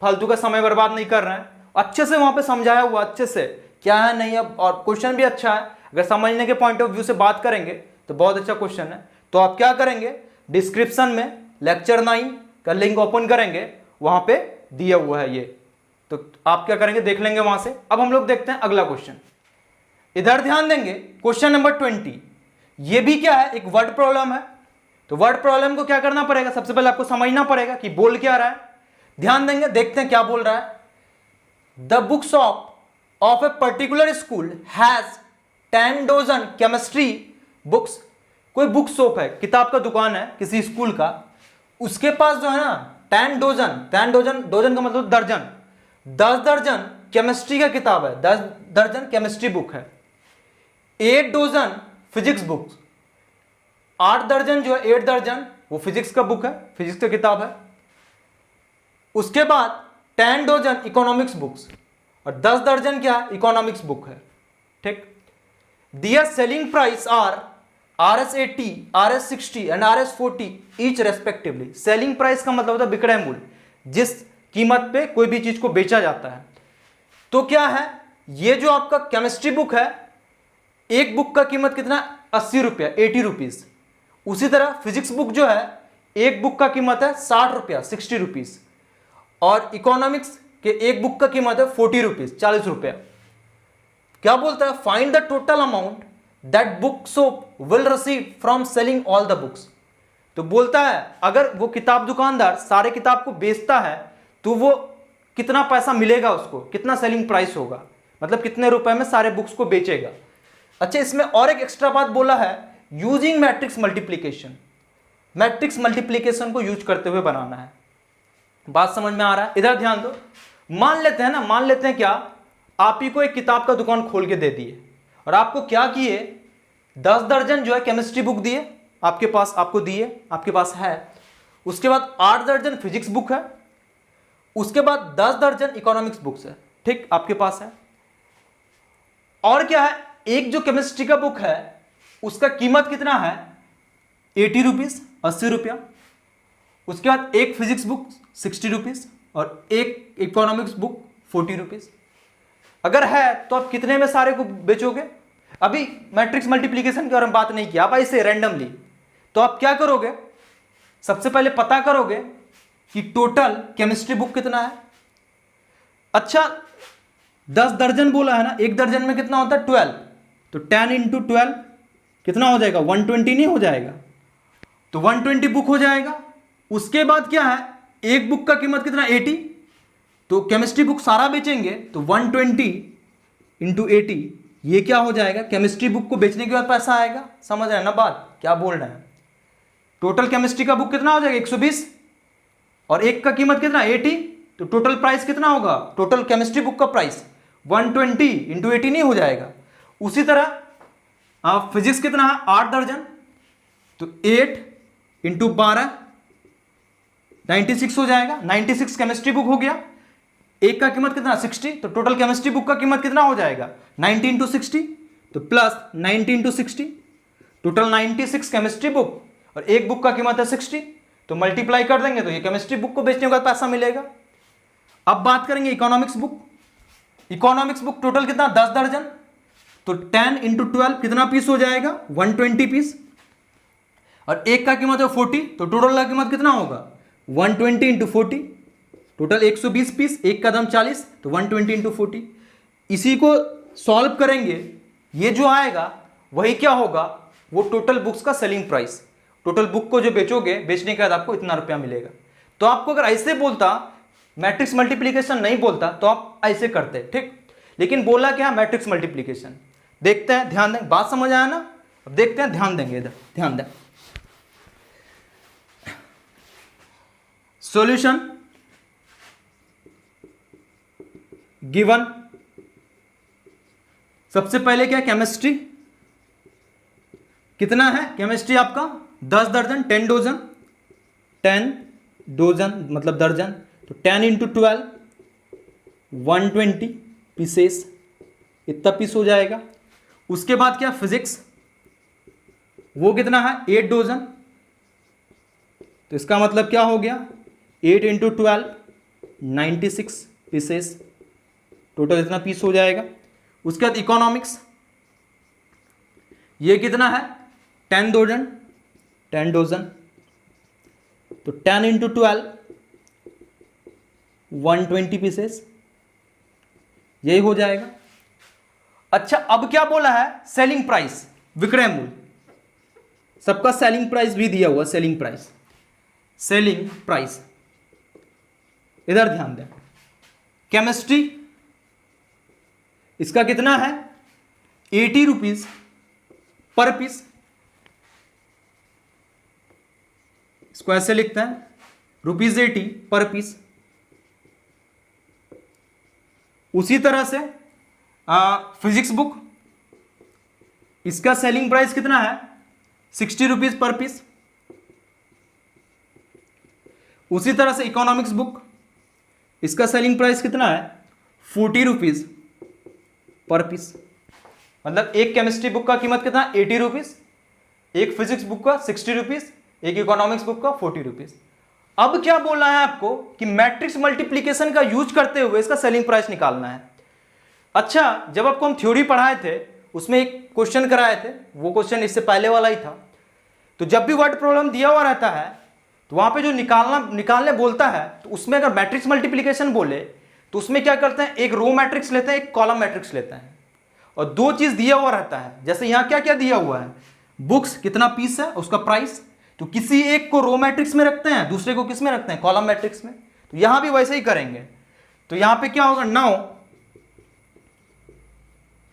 Speaker 1: फालतू का समय बर्बाद नहीं कर रहे हैं, अच्छे से वहां पे समझाया हुआ अच्छे से क्या है नहीं। अब और क्वेश्चन भी अच्छा है, अगर समझने के पॉइंट ऑफ व्यू से बात करेंगे तो बहुत अच्छा क्वेश्चन है। तो आप क्या करेंगे, डिस्क्रिप्शन में लेक्चर 9 का लिंक ओपन करेंगे, वहां पे दिया हुआ है ये, तो आप क्या करेंगे देख लेंगे वहां से। अब हम लोग देखते हैं अगला क्वेश्चन, इधर ध्यान देंगे, क्वेश्चन नंबर 20। ये भी क्या है, एक वर्ड प्रॉब्लम है। तो वर्ड प्रॉब्लम को क्या करना पड़ेगा, सबसे पहले आपको समझना पड़ेगा कि बोल क्या रहा है। ध्यान देंगे, देखते हैं क्या बोल रहा है। The book shop of a particular school has 10 dozen chemistry books. कोई बुक शॉप है, किताब का दुकान है किसी स्कूल का, उसके पास जो है ना 10 डजन, 10 डजन, डजन का मतलब दर्जन, 10 दर्जन केमिस्ट्री का किताब है, 10 दर्जन केमिस्ट्री बुक है। 8 डजन फिजिक्स बुक्स, 8 दर्जन जो है 8 दर्जन वो फिजिक्स का बुक है, फिजिक्स का किताब है। उसके बाद 10 डजन इकोनॉमिक्स बुक्स, और 10 दर्जन क्या है, इकोनॉमिक्स बुक है, ठीक। Their selling price are RS80, RS60 and RS40 each respectively. Selling price का मतलब होता है विक्रय मूल्य, जिस कीमत पे कोई भी चीज को बेचा जाता है। तो क्या है, ये जो आपका केमिस्ट्री बुक है, एक बुक का कीमत कितना, 80 रुपया, 80 रुपीज। उसी तरह फिजिक्स बुक जो है, एक बुक का कीमत है 60 रुपया, 60 रुपीज। और इकोनॉमिक्स के एक बुक का कीमत है 40 रुपीज, 40 रुपया। क्या बोलता है, find the total amount that book shop will receive from selling all the books. तो बोलता है अगर वो किताब दुकानदार सारे किताब को बेचता है तो वो कितना पैसा मिलेगा उसको, कितना सेलिंग प्राइस होगा, मतलब कितने रुपए में सारे बुक्स को बेचेगा। अच्छा इसमें और एक एक्स्ट्रा बात बोला है, using matrix multiplication. Matrix multiplication को यूज करते हुए बनाना है। बात समझ में आ रहा है, इधर ध्यान दो। मान लेते हैं ना, मान लेते हैं क्या, आप ही को एक किताब का दुकान खोल के दे दिए और आपको क्या किए, 10 दर्जन जो है केमिस्ट्री बुक दिए आपके पास, आपको दिए, आपके पास है। उसके बाद 8 दर्जन फिजिक्स बुक है, उसके बाद 10 दर्जन इकोनॉमिक्स बुक्स है, ठीक, आपके पास है। और क्या है, एक जो केमिस्ट्री का बुक है उसका कीमत कितना है, 80 रुपीज, 80 रुपया। उसके बाद एक फिजिक्स बुक 60 रुपीज और एक इकोनॉमिक्स बुक 40 रुपीज। अगर है तो आप कितने में सारे को बेचोगे। अभी मैट्रिक्स मल्टीप्लीकेशन के बारे में बात नहीं किया, आप ऐसे रैंडमली। तो आप क्या करोगे, सबसे पहले पता करोगे कि टोटल केमिस्ट्री बुक कितना है। अच्छा 10 दर्जन बोला है ना, एक दर्जन में कितना होता है, 12। तो 10 इंटू 12 कितना हो जाएगा, 120 नहीं हो जाएगा, तो 120 बुक हो जाएगा। उसके बाद क्या है, एक बुक का कीमत कितना, 80, तो केमिस्ट्री बुक सारा बेचेंगे तो 120 इंटू 80, ये क्या हो जाएगा, केमिस्ट्री बुक को बेचने के बाद पैसा आएगा। समझ रहे हैं ना बात क्या बोल रहे हैं। टोटल केमिस्ट्री का बुक कितना हो जाएगा 120, और एक का कीमत कितना 80, तो टोटल प्राइस कितना होगा, टोटल केमिस्ट्री बुक का प्राइस 120 इंटू 80 नहीं हो जाएगा। उसी तरह फिजिक्स कितना है 8 दर्जन, तो 8 इंटू 12 96 हो जाएगा। 96 केमिस्ट्री बुक हो गया। एक का कीमत कितना 60, तो टोटल केमिस्ट्री बुक का कीमत कितना हो जाएगा 90 इंटू 60, तो plus 90 into 60, total 96 chemistry book, और एक बुक का कीमत है 60, तो मल्टीप्लाई कर देंगे तो ये केमिस्ट्री बुक को बेचने के बाद पैसा मिलेगा। अब बात करेंगे economics book. Economics book total कितना 10 दर्जन, तो 10 इंटू 12 कितना पीस हो जाएगा 120 पीस, और एक का कीमत है 40, तो टोटल का कीमत कितना होगा 120 इंटू 40, टोटल 120 पीस, एक का दाम 40, तो 120 इंटू 40। इसी को सॉल्व करेंगे, ये जो आएगा वही क्या होगा, वो टोटल बुक्स का सेलिंग प्राइस। टोटल बुक को जो बेचोगे, बेचने के बाद आपको इतना रुपया मिलेगा। तो आपको अगर ऐसे बोलता, मैट्रिक्स मल्टीप्लीकेशन नहीं बोलता, तो आप ऐसे करते, ठीक। लेकिन बोला क्या, मैट्रिक्स मल्टीप्लीकेशन। देखते हैं, ध्यान दें, बात समझ आया ना। अब देखते हैं, ध्यान देंगे इधर, ध्यान दें। सॉल्यूशन गिवन, सबसे पहले क्या, केमिस्ट्री कितना है, केमिस्ट्री आपका 10 दर्जन, 10 डोजन, 10 डोजन मतलब दर्जन, तो 10 इंटू 12 120 पीसेस, इतना पीस हो जाएगा। उसके बाद क्या, फिजिक्स, वो कितना है 8 डोजन, तो इसका मतलब क्या हो गया 8 इंटू 12 96 पीसेस, टोटल इतना पीस हो जाएगा। उसके बाद इकोनॉमिक्स, ये कितना है 10 डोजन, 10 डोजन, तो 10 इंटू 12 120 पीसेस, यही हो जाएगा। अच्छा, अब क्या बोला है, सेलिंग प्राइस, विक्रय मूल्य। सबका सेलिंग प्राइस भी दिया हुआ, सेलिंग प्राइस, सेलिंग प्राइस इधर ध्यान दें। केमिस्ट्री इसका कितना है 80 रुपीज पर पीस, इसको ऐसे लिखते हैं ₹80 पर पीस। उसी तरह से फिजिक्स बुक, इसका सेलिंग प्राइस कितना है 60 रुपीज पर पीस। उसी तरह से इकोनॉमिक्स बुक, इसका सेलिंग प्राइस कितना है 40 रुपीज पर पीस। मतलब एक केमिस्ट्री बुक का कीमत कितना 80 रुपीज, एक फिजिक्स बुक का 60 रुपीज, एक इकोनॉमिक्स बुक का 40 रुपीज। अब क्या बोलना है आपको कि मैट्रिक्स मल्टीप्लीकेशन का यूज करते हुए इसका सेलिंग प्राइस निकालना है। अच्छा, जब आपको हम थ्योरी पढ़ाए थे उसमें एक क्वेश्चन कराए थे, वो क्वेश्चन इससे पहले वाला ही था। तो जब भी वर्ड प्रॉब्लम दिया हुआ रहता है तो वहां पे जो निकालने बोलता है, तो उसमें अगर मैट्रिक्स मल्टीप्लीकेशन बोले तो उसमें क्या करते हैं, एक रो मैट्रिक्स लेते हैं, एक कॉलम मैट्रिक्स लेते हैं, और दो चीज दिया हुआ रहता है। जैसे यहां क्या क्या दिया हुआ है, बुक्स कितना पीस है, उसका प्राइस, तो किसी एक को रो मैट्रिक्स में रखते हैं, दूसरे को किस में रखते हैं, कॉलम मैट्रिक्स में। तो यहां भी वैसे ही करेंगे। तो यहां पे क्या होगा, now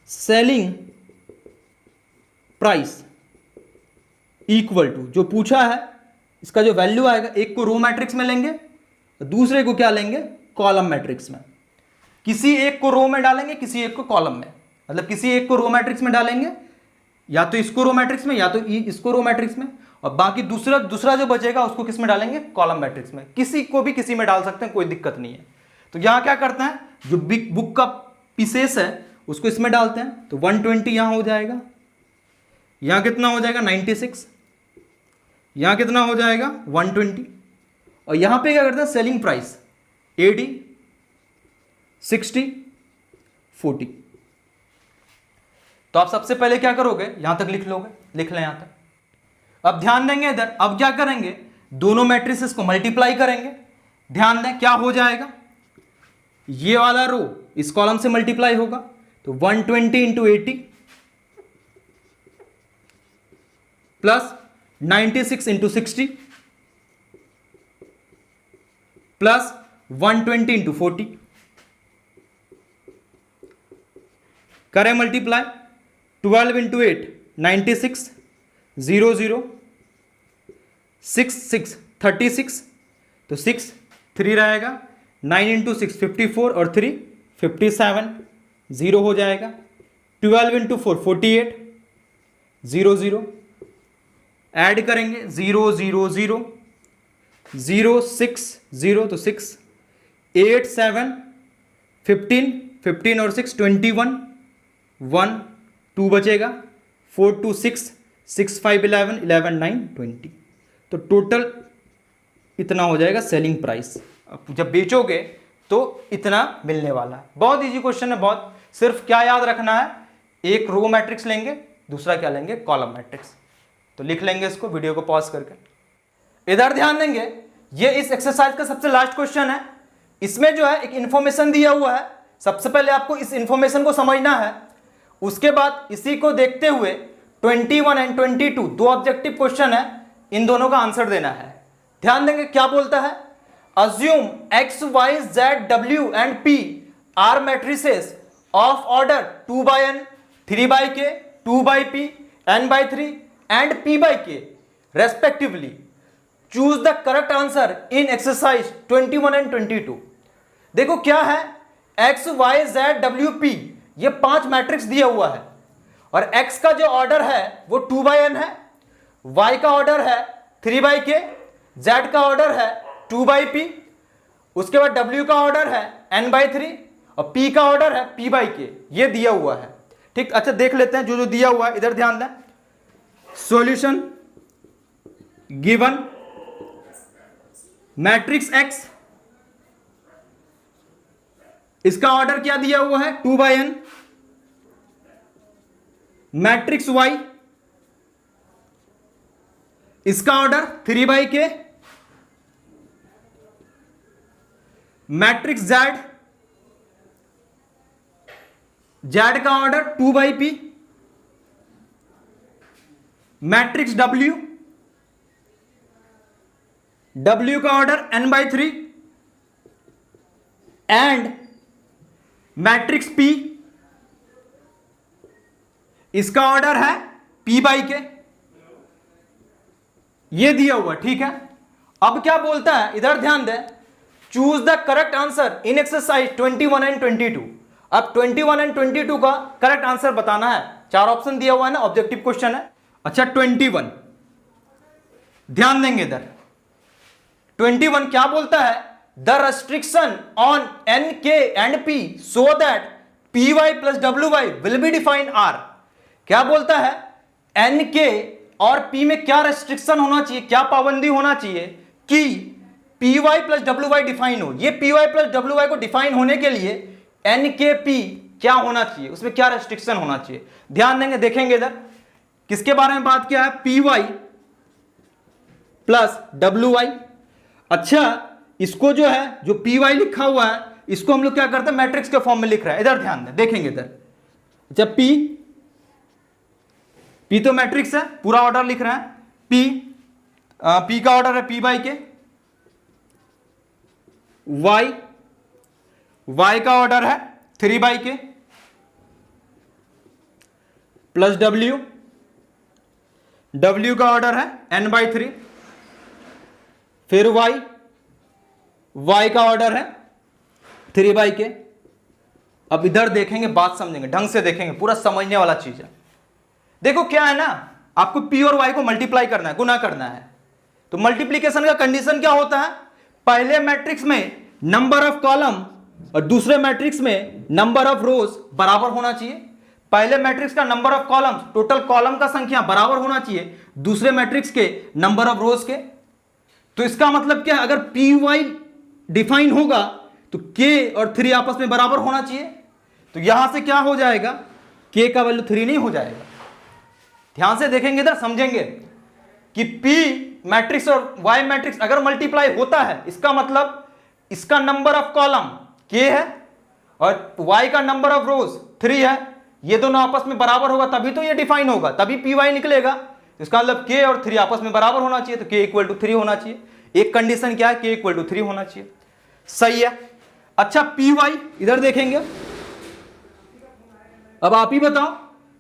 Speaker 1: selling price equal to, जो पूछा है इसका जो वैल्यू आएगा, एक को रो मैट्रिक्स में लेंगे, दूसरे को क्या लेंगे, कॉलम मैट्रिक्स में। किसी एक को रो में डालेंगे, किसी एक को कॉलम में, मतलब किसी एक को रो मैट्रिक्स में डालेंगे, या तो इसको रो मैट्रिक्स में, या तो इसको रो मैट्रिक्स में, और बाकी दूसरा जो बचेगा उसको किस में डालेंगे, कॉलम मैट्रिक्स में। किसी को भी किसी में डाल सकते हैं, कोई दिक्कत नहीं है। तो यहां क्या करते हैं, जो बिग बुक का पीसेस है उसको इसमें डालते हैं, तो 120 यहां हो जाएगा, यहां कितना हो जाएगा 96, यहां कितना हो जाएगा 120, और यहां पे क्या करते हैं, सेलिंग प्राइस 80 60 40। तो आप सबसे पहले क्या करोगे, यहां तक लिख लोगे, लिख लें यहां तक। अब ध्यान देंगे इधर, अब क्या करेंगे, दोनों मैट्रिसेस को मल्टीप्लाई करेंगे। ध्यान दें क्या हो जाएगा, ये वाला रो इस कॉलम से मल्टीप्लाई होगा, तो 120 into 80 plus 96 into 60 plus 120 into 40, करें मल्टीप्लाई, 12 इंटू 8 96, 0 0 6 6 36, तो 6 3 रहेगा, 9 इंटू 6 54 और 3 57, 0 हो जाएगा, 12 इंटू 4 48, 0 0 ऐड करेंगे 0 0 0 0 6 0, तो 6 8 7 15 15 और 6 21, 1 2 बचेगा, 4 2 6 6 5 11 11 9 20, तो टोटल इतना हो जाएगा सेलिंग प्राइस। जब बेचोगे तो इतना मिलने वाला है। बहुत इजी क्वेश्चन है, बहुत। सिर्फ क्या याद रखना है, एक रो मैट्रिक्स लेंगे, दूसरा क्या लेंगे, कॉलम मैट्रिक्स। तो लिख लेंगे इसको वीडियो को पॉज करके। इधर ध्यान देंगे, ये इस एक्सरसाइज का सबसे लास्ट क्वेश्चन है। इसमें जो है एक इंफॉर्मेशन दिया हुआ है, सबसे पहले आपको इस इंफॉर्मेशन को समझना है, उसके बाद इसी को देखते हुए 21 एंड 22 दो ऑब्जेक्टिव क्वेश्चन है, इन दोनों का आंसर देना है। ध्यान देंगे क्या बोलता है, assume x y z w and p are matrices of order 2 by n, 3 by k, 2 by p, n by 3 and p by k respectively. Choose the correct answer in exercise 21 and 22। देखो क्या है, x y z w p ये 5 matrix दिया हुआ है, और x का जो ऑर्डर है वो 2 by n है, y का ऑर्डर है 3 by k, z का ऑर्डर है 2 by p, उसके बाद w का ऑर्डर है n by 3 और p का ऑर्डर है p by k। ये दिया हुआ है, ठीक। अच्छा देख लेते हैं जो जो दिया हुआ है, इधर ध्यान दें। सॉल्यूशन गिवन मैट्रिक्स x, इसका ऑर्डर क्या दिया हुआ है 2 by n, मैट्रिक्स y, इसका order 3 by k, matrix z, z का order 2 by p, matrix w, w का order n by 3 and matrix p, इसका ऑर्डर है p by k। ये दिया हुआ, ठीक है। अब क्या बोलता है, इधर ध्यान दें, choose the correct answer in exercise 21 and 22। अब 21 एंड 22 का करेक्ट आंसर बताना है, 4 ऑप्शन दिया हुआ है ना, ऑब्जेक्टिव क्वेश्चन है। अच्छा 21 ध्यान देंगे, इधर 21 क्या बोलता है, the restriction on n k and p so that p y plus डब्ल्यू y will be defined are. क्या बोलता है, एन के और पी में क्या रेस्ट्रिक्शन होना चाहिए, क्या पाबंदी होना चाहिए कि पी वाई प्लस डब्ल्यू वाई डिफाइन हो। ये पी वाई प्लस डब्ल्यू वाई को डिफाइन होने के लिए एन के पी क्या होना चाहिए, उसमें क्या रेस्ट्रिक्शन होना चाहिए। ध्यान देंगे, देखेंगे इधर किसके बारे में बात किया है, पी वाई प्लस डब्ल्यू वाई। अच्छा इसको जो है, जो पी वाई लिखा हुआ है, इसको हम लोग क्या करते हैं, मैट्रिक्स के फॉर्म में लिख रहे हैं। इधर ध्यान दें, देखेंगे इधर, जब पी तो मैट्रिक्स है, पूरा ऑर्डर लिख रहे हैं। पी का ऑर्डर है पी बाई के, वाई का ऑर्डर है 3 बाई के, प्लस डब्ल्यू का ऑर्डर है n बाई 3, फिर वाई का ऑर्डर है 3 बाई के। अब इधर देखेंगे, बात समझेंगे, ढंग से देखेंगे, पूरा समझने वाला चीज है। देखो क्या है ना, आपको p और y को मल्टीप्लाई करना है, गुना करना है। तो मल्टीप्लीकेशन का कंडीशन क्या होता है, पहले मैट्रिक्स में नंबर ऑफ कॉलम और दूसरे मैट्रिक्स में नंबर ऑफ रोज बराबर होना चाहिए। पहले मैट्रिक्स का number of columns, total column का संख्या बराबर होना चाहिए दूसरे मैट्रिक्स के नंबर ऑफ रोज के। तो इसका मतलब क्या है, अगर पी वाई डिफाइन होगा तो k और 3 आपस में बराबर होना चाहिए। तो यहां से क्या हो जाएगा, k का वैल्यू 3 नहीं हो जाएगा। ध्यान से देखेंगे, इधर समझेंगे कि p मैट्रिक्स और y मैट्रिक्स अगर मल्टीप्लाई होता है, इसका मतलब इसका नंबर ऑफ कॉलम k है और y का नंबर ऑफ रोज 3 है, ये दोनों आपस में बराबर होगा तभी तो ये डिफाइन होगा, तभी पी वाई निकलेगा। इसका मतलब k और 3 आपस में बराबर होना चाहिए, तो k इक्वल टू 3 होना चाहिए। एक कंडीशन क्या है, k इक्वल टू 3 होना चाहिए, सही है। अच्छा पी वाई इधर देखेंगे, अब आप ही बताओ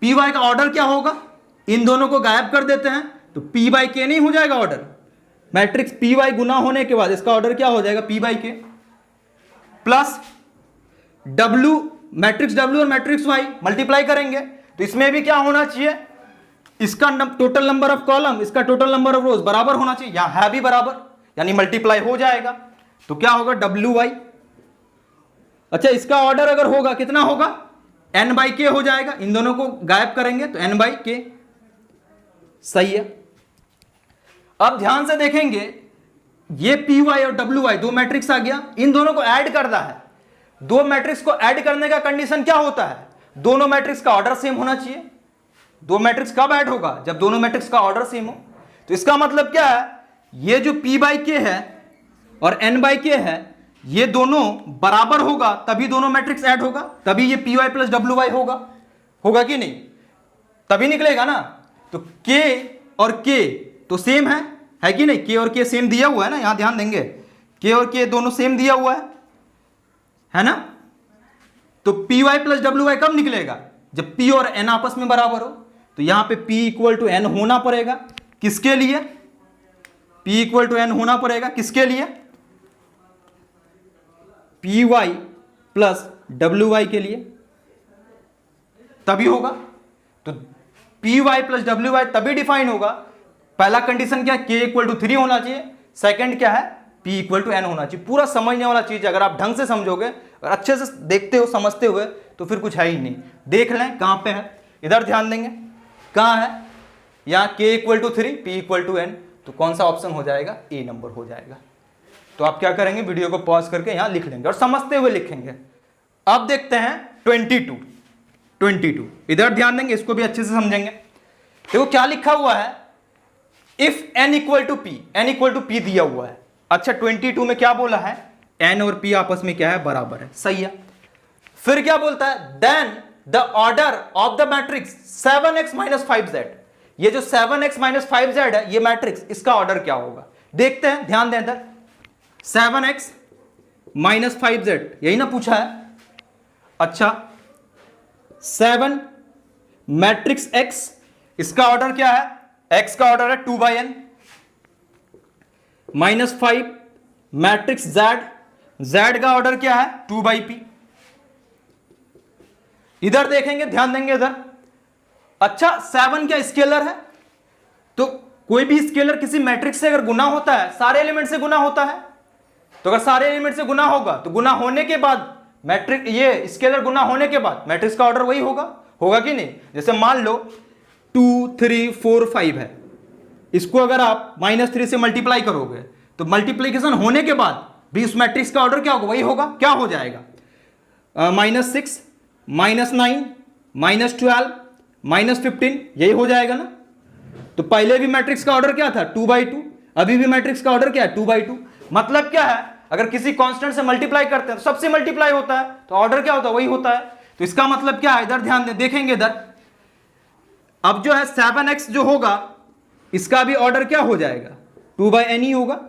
Speaker 1: पी वाई का ऑर्डर क्या होगा, इन दोनों को गायब कर देते हैं तो पी बाई के नहीं हो जाएगा ऑर्डर, मैट्रिक्स पी वाई गुना होने के बाद इसका ऑर्डर क्या हो जाएगा, पी बाई के प्लस डब्ल्यू, मैट्रिक्स डब्ल्यू और मैट्रिक्स वाई मल्टीप्लाई करेंगे तो इसमें भी क्या होना चाहिए, इसका टोटल नंबर ऑफ कॉलम इसका टोटल नंबर ऑफ रोज बराबर होना चाहिए, यहां है भी बराबर यानी मल्टीप्लाई हो जाएगा तो क्या होगा डब्ल्यू वाई। अच्छा इसका ऑर्डर अगर होगा कितना होगा, एन बाई के हो जाएगा, इन दोनों को गायब करेंगे तो एन बाई के, सही है। अब ध्यान से देखेंगे ये पी वाई और डब्ल्यू वाई दो मैट्रिक्स आ गया, इन दोनों को ऐड करना है, दो मैट्रिक्स को ऐड करने का कंडीशन क्या होता है, दोनों मैट्रिक्स का ऑर्डर सेम होना चाहिए। दो मैट्रिक्स कब ऐड होगा, जब दोनों मैट्रिक्स का ऑर्डर सेम हो। तो इसका मतलब क्या है, ये जो पी बाई के है और एन बाई के है ये दोनों बराबर होगा तभी दोनों मैट्रिक्स ऐड होगा, तभी ये पी वाई प्लस डब्ल्यू वाई होगा, होगा कि नहीं, तभी निकलेगा ना। तो के और के तो सेम है कि नहीं, के और के सेम दिया हुआ है ना, यहां ध्यान देंगे के और के दोनों सेम दिया हुआ है ना। तो पी वाई प्लस डब्ल्यू वाई कब निकलेगा, जब पी और एन आपस में बराबर हो। तो यहां पे p इक्वल टू एन होना पड़ेगा, किसके लिए, p इक्वल टू एन होना पड़ेगा किसके लिए, पी वाई प्लस डब्ल्यू वाई के लिए, तभी होगा। तो पी वाई प्लस डब्ल्यू वाई तभी डिफाइन होगा, पहला कंडीशन क्या है, k इक्वल टू 3 होना चाहिए, सेकंड क्या है p इक्वल टू n होना चाहिए। पूरा समझने वाला चीज अगर आप ढंग से समझोगे और अच्छे से देखते हो समझते हुए तो फिर कुछ है ही नहीं। देख लें कहां पे है, इधर ध्यान देंगे कहां है, यहां k equal to 3 p equal to n, तो कौन सा ऑप्शन हो जाएगा, ए नंबर हो जाएगा। तो आप क्या करेंगे, वीडियो को पॉज करके यहां लिख लेंगे और समझते हुए लिखेंगे। अब देखते हैं 22, इधर ध्यान देंगे, इसको भी अच्छे से समझेंगे। देखो क्या लिखा हुआ है, if n equal to p, n equal to p दिया हुआ है। अच्छा 22 में क्या बोला है, n और p आपस में क्या है, बराबर है, सही है। फिर क्या बोलता है, then the order of the matrix 7x minus 5z, ये जो 7x माइनस 5z है ये मैट्रिक्स, इसका ऑर्डर क्या होगा देखते हैं, ध्यान दें इधर। 7x माइनस 5z यही ना पूछा है। अच्छा 7 मैट्रिक्स x, इसका ऑर्डर क्या है, x का ऑर्डर है 2/n, माइनस 5 मैट्रिक्स z का ऑर्डर क्या है 2/p। इधर देखेंगे, ध्यान देंगे इधर। अच्छा 7 क्या स्केलर है, तो कोई भी स्केलर किसी मैट्रिक्स से अगर गुना होता है, सारे एलिमेंट से गुना होता है, तो अगर सारे एलिमेंट से गुना होगा तो गुना होने के बाद मैट्रिक, ये स्केलर गुना होने के बाद मैट्रिक्स का ऑर्डर वही होगा, होगा कि नहीं। जैसे मान लो 2 3 4 5 है, इसको अगर आप -3 से मल्टीप्लाई करोगे तो मल्टीप्लीकेशन होने के बाद भी उस मैट्रिक्स का ऑर्डर क्या होगा, वही होगा, क्या हो जाएगा, -6 -9 -12 -15 यही हो जाएगा ना। तो पहले भी मैट्रिक्स का ऑर्डर क्या था 2/2, अभी भी मैट्रिक्स का ऑर्डर क्या है 2/2। मतलब क्या है, अगर किसी कांस्टेंट से मल्टीप्लाई करते हैं तो सबसे मल्टीप्लाई होता है, तो ऑर्डर क्या होता है, वही होता है। तो इसका मतलब क्या है, इधर ध्यान दें, देखेंगे इधर। अब जो है 7x जो होगा इसका भी ऑर्डर क्या हो जाएगा 2/n ही होगा,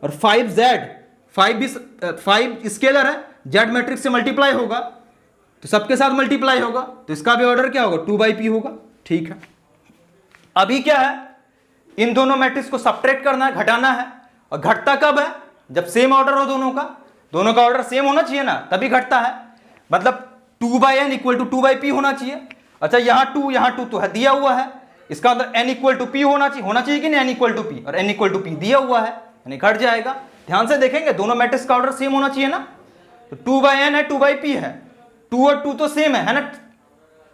Speaker 1: और 5z, 5 स्केलर है, z मैट्रिक्स से मल्टीप्लाई होगा तो सबके साथ मल्टीप्लाई होगा, तो इसका भी ऑर्डर क्या होगा 2/p होगा, ठीक है। अभी क्या है, इन दोनों मैट्रिक्स को सब्ट्रैक्ट करना है, घटाना है, और घटता कब है, जब सेम ऑर्डर हो दोनों का ऑर्डर सेम होना चाहिए ना, तभी घटता है। मतलब 2/n इक्वल टू 2/p होना चाहिए। अच्छा यहाँ 2 तो है दिया हुआ है, इसका मतलब n इक्वल टू p होना चाहिए कि नहीं, n इक्वल टू p, और n इक्वल टू p दिया हुआ है यानी घट जाएगा। ध्यान से देखेंगे, दोनों मैट्रिक्स का ऑर्डर सेम होना चाहिए ना। तो 2/n है 2/p है, 2 और 2 तो सेम है ना,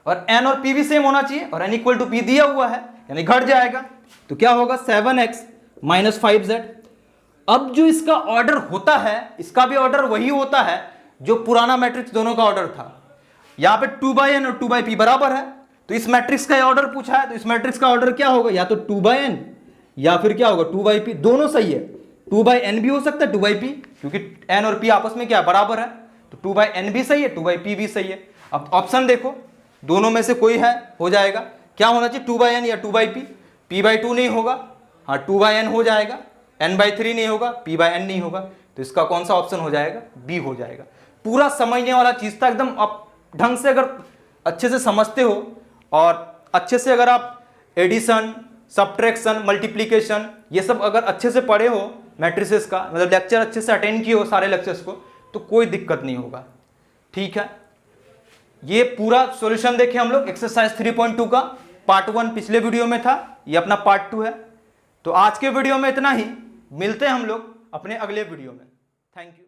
Speaker 1: और n और p भी सेम होना चाहिए, और n इक्वल टू p दिया हुआ है यानी घट जाएगा। तो क्या होगा 7x माइनस 5z। अब जो इसका ऑर्डर होता है, इसका भी ऑर्डर वही होता है जो पुराना मैट्रिक्स दोनों का ऑर्डर था। यहां पे 2/n और 2/p बराबर है, तो इस मैट्रिक्स का ऑर्डर पूछा है, तो इस मैट्रिक्स का ऑर्डर क्या होगा, या तो 2/n या फिर क्या होगा 2/p, दोनों सही है। 2/n भी हो सकता है 2/p, क्योंकि n और p आपस में क्या बराबर है, तो 2/n भी सही है 2/p भी सही है। अब ऑप्शन देखो, दोनों में से कोई है, हो जाएगा, क्या होना चाहिए 2/n या 2/p, p/2 नहीं होगा, हाँ 2/n हो जाएगा, n/3 नहीं होगा, p/n नहीं होगा, तो इसका कौन सा ऑप्शन हो जाएगा, b हो जाएगा। पूरा समझने वाला चीज था एकदम। आप ढंग से अगर अच्छे से समझते हो और अच्छे से अगर आप एडिशन, सब्ट्रैक्शन, मल्टीप्लिकेशन ये सब अगर अच्छे से पढ़े हो मैट्रिसेस का, मतलब लेक्चर अच्छे से अटेंड किए हो सारे लेक्चर्स को, तो कोई दिक्कत नहीं होगा। ठीक है, ये पूरा सॉल्यूशन देखे हम लोग एक्सरसाइज 3.2 का। पार्ट 1 पिछले वीडियो में था, ये अपना पार्ट 2 है। तो आज के वीडियो में इतना ही, मिलते हैं हम लोग अपने अगले वीडियो में। Thank you.